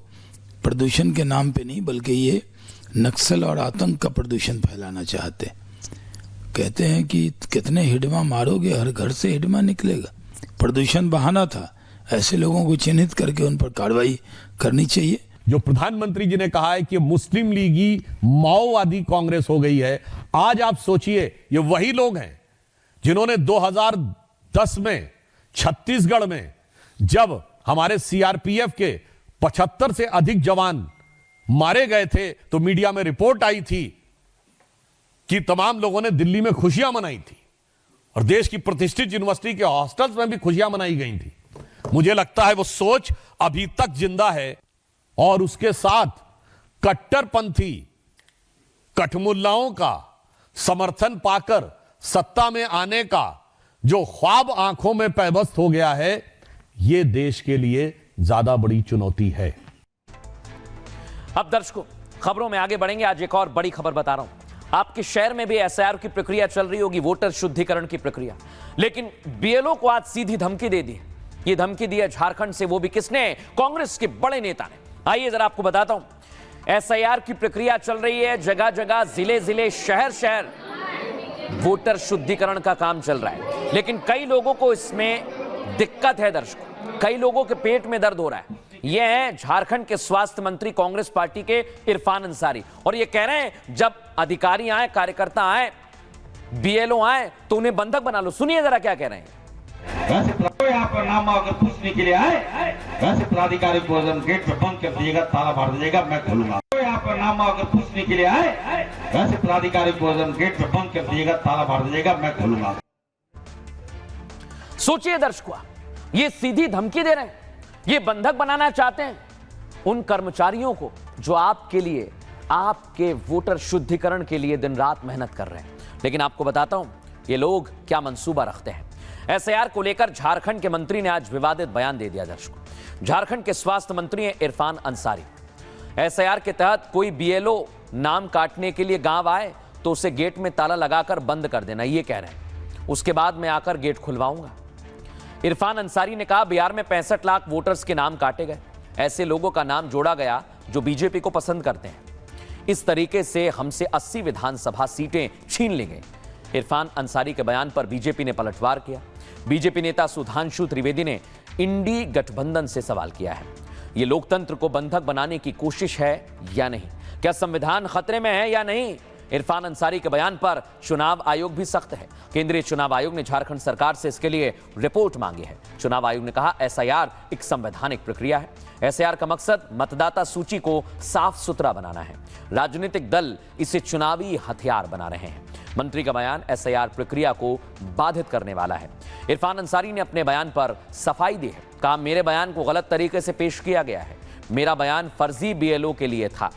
प्रदूषण के नाम पे नहीं, बल्कि ये नक्सल और आतंक का प्रदूषण फैलाना चाहते। कहते हैं कि कितने हिडमा मारोगे, हर घर से हिडमा निकलेगा। प्रदूषण बहाना था। ऐसे लोगों को चिन्हित करके उन पर कार्रवाई करनी चाहिए। जो प्रधानमंत्री जी ने कहा है कि मुस्लिम लीगी माओवादी कांग्रेस हो गई है, आज आप सोचिए ये वही लोग हैं जिन्होंने 2010 में छत्तीसगढ़ में जब हमारे सीआरपीएफ के 75 से अधिक जवान मारे गए थे तो मीडिया में रिपोर्ट आई थी कि तमाम लोगों ने दिल्ली में खुशियां मनाई थी और देश की प्रतिष्ठित यूनिवर्सिटी के हॉस्टल्स में भी खुशियां मनाई गई थी। मुझे लगता है वो सोच अभी तक जिंदा है और उसके साथ कट्टरपंथी कठमुल्लाओं का समर्थन पाकर सत्ता में आने का जो ख्वाब आंखों में पैबस्त हो गया है, यह देश के लिए ज्यादा बड़ी चुनौती है। अब दर्शकों खबरों में आगे बढ़ेंगे। आज एक और बड़ी खबर बता रहा हूं। आपके शहर में भी एसआईआर की प्रक्रिया चल रही होगी, वोटर शुद्धिकरण की प्रक्रिया, लेकिन बीएलओ को आज सीधी धमकी दे दी। ये धमकी दी है झारखंड से, वो भी किसने? कांग्रेस के बड़े नेता ने। आइए जरा आपको बताता हूं। एसआईआर की प्रक्रिया चल रही है, जगह जगह, जिले जिले, शहर शहर वोटर शुद्धिकरण का काम चल रहा है, लेकिन कई लोगों को इसमें दिक्कत है दर्शकों। कई लोगों के पेट में दर्द हो रहा है। ये हैं झारखंड के स्वास्थ्य मंत्री कांग्रेस पार्टी के इरफान अंसारी, और ये कह रहे हैं जब अधिकारी आए, कार्यकर्ता आए, बीएलओ आए तो उन्हें बंधक बना लो। सुनिए जरा क्या कह रहे हैं। वैसे यहाँ पर नाम अगर पूछने के लिए आए, वैसे प्राधिकारी को गेट पे बंद कर दीजिएगा, ताला मार दीजिएगा, मैं खोलूंगा। यहाँ पर नाम अगर पूछने के लिए आए, वैसे प्राधिकारी को गेट पे बंद कर दीजिएगा, ताला मार दीजिएगा, मैं खोलूंगा। सोचिए दर्शकों, ये सीधी धमकी दे रहे हैं, ये बंधक बनाना चाहते हैं उन कर्मचारियों को जो आपके लिए, आपके वोटर शुद्धिकरण के लिए दिन रात मेहनत कर रहे हैं। लेकिन आपको बताता हूं ये लोग क्या मंसूबा रखते हैं। एसआईआर को लेकर झारखंड के मंत्री ने आज विवादित बयान दे दिया दर्शकों। झारखंड के स्वास्थ्य मंत्री हैं इरफान अंसारी। एसआईआर के तहत कोई बीएलओ नाम काटने के लिए गांव आए तो उसे गेट में ताला लगाकर बंद कर देना, ये कह रहे हैं। उसके बाद मैं आकर गेट खुलवाऊंगा। इरफान अंसारी ने कहा बिहार में 65 लाख वोटर्स के नाम काटे गए, ऐसे लोगों का नाम जोड़ा गया जो बीजेपी को पसंद करते हैं। इस तरीके से हमसे 80 विधानसभा सीटें छीन ली गई। इरफान अंसारी के बयान पर बीजेपी ने पलटवार किया। बीजेपी नेता सुधांशु त्रिवेदी ने इंडी गठबंधन से सवाल किया है, यह लोकतंत्र को बंधक बनाने की कोशिश है या नहीं? क्या संविधान खतरे में है या नहीं? इरफान अंसारी के बयान पर चुनाव आयोग भी सख्त है। केंद्रीय चुनाव आयोग ने झारखंड सरकार से इसके लिए रिपोर्ट मांगी है। चुनाव आयोग ने कहा एसआईआर एक संवैधानिक प्रक्रिया है। एसआईआर का मकसद मतदाता सूची को साफ सुथरा बनाना है। राजनीतिक दल इसे चुनावी हथियार बना रहे हैं। मंत्री का बयान एसआईआर प्रक्रिया को बाधित करने वाला है। इरफान अंसारी ने अपने बयान पर सफाई दी है। कहा मेरे बयान को गलत तरीके से पेश किया गया है। मेरा बयान फर्जी बीएलओ के लिए था।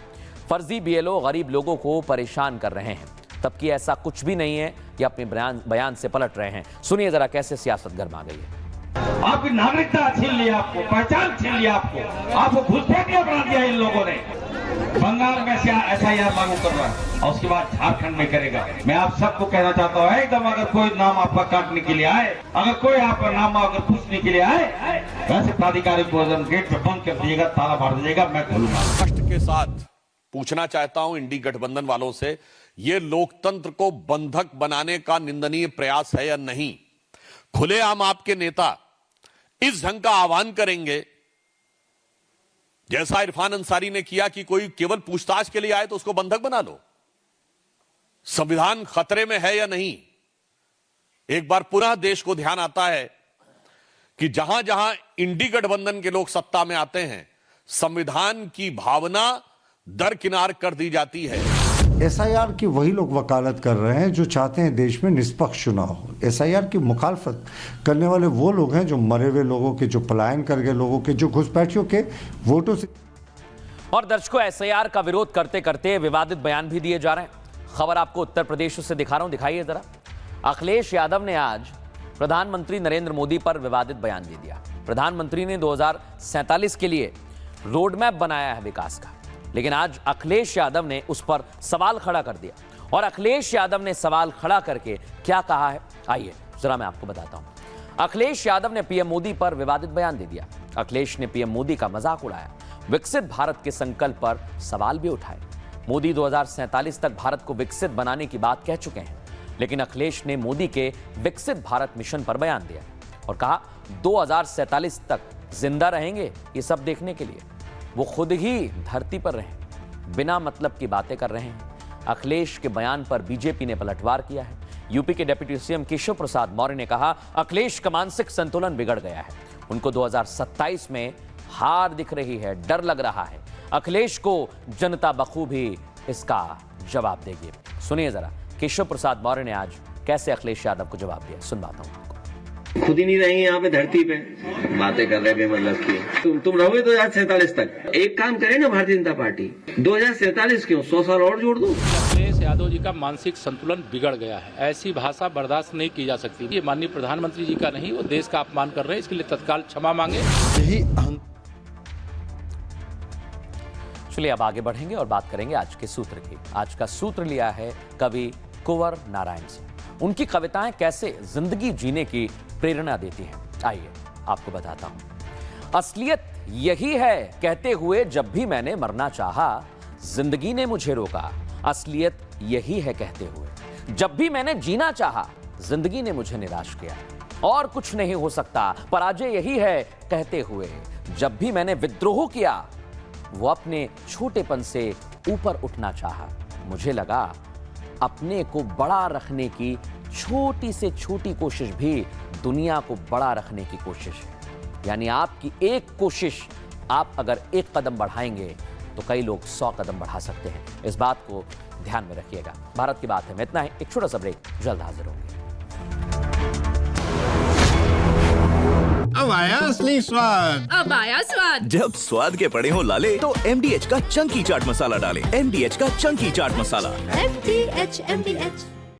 फर्जी बीएलओ गरीब लोगों को परेशान कर रहे हैं, तबकि ऐसा कुछ भी नहीं है। ये अपने बयान से पलट रहे हैं। सुनिए जरा कैसे सियासत गर्मा गई है। आपकी नागरिकता छीन लिया, आपको पहचान छीन लिया, आपको घुसपैठिया बना दिया इन लोगों ने। बंगाल में एसआईआर लागू कर रहा है और उसके बाद झारखंड में करेगा। मैं आप सबको कहना चाहता हूँ एकदम, अगर कोई नाम आपका काटने के लिए आए, अगर कोई आपका नाम अगर पूछने के लिए आए, वैसे प्राधिकारी को गेट पे बंद कर दीजिएगा, ताला मार दीजिएगा, मैं खोलूंगा। कष्ट के साथ पूछना चाहता हूं इंडी गठबंधन वालों से, यह लोकतंत्र को बंधक बनाने का निंदनीय प्रयास है या नहीं? खुलेआम आपके नेता इस ढंग का आह्वान करेंगे जैसा इरफान अंसारी ने किया कि कोई केवल पूछताछ के लिए आए तो उसको बंधक बना लो? संविधान खतरे में है या नहीं? एक बार पुनः देश को ध्यान आता है कि जहां जहां इंडी गठबंधन के लोग सत्ता में आते हैं, संविधान की भावना दरकिनार कर दी जाती है। एसआईआर की वही लोग वकालत कर रहे हैं जो चाहते हैं देश में निष्पक्ष चुनाव हो। एसआईआर की मुखालफत करने वाले वो लोग हैं जो मरे हुए लोगों के, जो पलायन कर गए लोगों के, जो घुसपैठियों के वोटों से। और दर्शकों, एसआईआर का विरोध करते करते विवादित बयान भी दिए जा रहे हैं। खबर आपको उत्तर प्रदेश से दिखा रहा हूं, दिखाइए जरा। अखिलेश यादव ने आज प्रधानमंत्री नरेंद्र मोदी पर विवादित बयान दे दिया। प्रधानमंत्री ने 2047 के लिए रोड मैप बनाया है विकास का, लेकिन आज अखिलेश यादव ने उस पर सवाल खड़ा कर दिया। और अखिलेश यादव ने सवाल खड़ा करके क्या कहा है, आइए जरा मैं आपको बताता हूं। अखिलेश यादव ने पीएम मोदी पर विवादित बयान दे दिया। अखिलेश ने पीएम मोदी का मजाक उड़ाया, विकसित भारत के संकल्प पर सवाल भी उठाए। मोदी 2047 तक भारत को विकसित बनाने की बात कह चुके हैं, लेकिन अखिलेश ने मोदी के विकसित भारत मिशन पर बयान दिया और कहा 2047 तक जिंदा रहेंगे ये सब देखने के लिए। वो खुद ही धरती पर रहे, बिना मतलब की बातें कर रहे हैं। अखिलेश के बयान पर बीजेपी ने पलटवार किया है। यूपी के डिप्टी सीएम केशव प्रसाद मौर्य ने कहा अखिलेश का मानसिक संतुलन बिगड़ गया है। उनको 2027 में हार दिख रही है, डर लग रहा है। अखिलेश को जनता बखूबी इसका जवाब देगी। सुनिए जरा केशव प्रसाद मौर्य ने आज कैसे अखिलेश यादव को जवाब दिया, सुनवाता हूं। खुद ही नहीं रहेंगे यहाँ पे धरती पे, बातें कर रहे बेमतलब की। तुम रहोगे 2047 तक। एक काम करे ना भारतीय जनता पार्टी, 2047 क्यों, 100 साल और जोड़ दो। अखिलेश यादव जी का मानसिक संतुलन बिगड़ गया है, ऐसी भाषा बर्दाश्त नहीं की जा सकती। ये माननीय प्रधानमंत्री जी का नहीं, वो देश का अपमान कर रहे हैं, इसके लिए तत्काल क्षमा मांगे। यही चलिए अब आगे बढ़ेंगे और बात करेंगे आज के सूत्र की। आज का सूत्र लिया है कवि कुंवर नारायण से। उनकी कविताएं कैसे जिंदगी जीने की प्रेरणा देती हैं, आइए आपको बताता हूं। असलियत यही है कहते हुए जब भी मैंने मरना चाहा, जिंदगी ने मुझे रोका। असलियत यही है कहते हुए जब भी मैंने जीना चाहा, जिंदगी ने मुझे निराश किया। और कुछ नहीं हो सकता, पराजय यही है कहते हुए जब भी मैंने विद्रोह किया, वो अपने छोटेपन से ऊपर उठना चाहा। मुझे लगा अपने को बड़ा रखने की छोटी से छोटी कोशिश भी दुनिया को बड़ा रखने की कोशिश है। यानी आपकी एक कोशिश, आप अगर एक कदम बढ़ाएंगे तो कई लोग 100 कदम बढ़ा सकते हैं। इस बात को ध्यान में रखिएगा। भारत की बात है में इतना ही। एक छोटा सा ब्रेक, जल्द हाजिर होंगे। अब आया असली स्वाद। अब आया स्वाद। जब स्वाद के पड़े हो लाले तो MDH का चंकी चाट मसाला डालें। MDH का चंकी चाट मसाला। MDH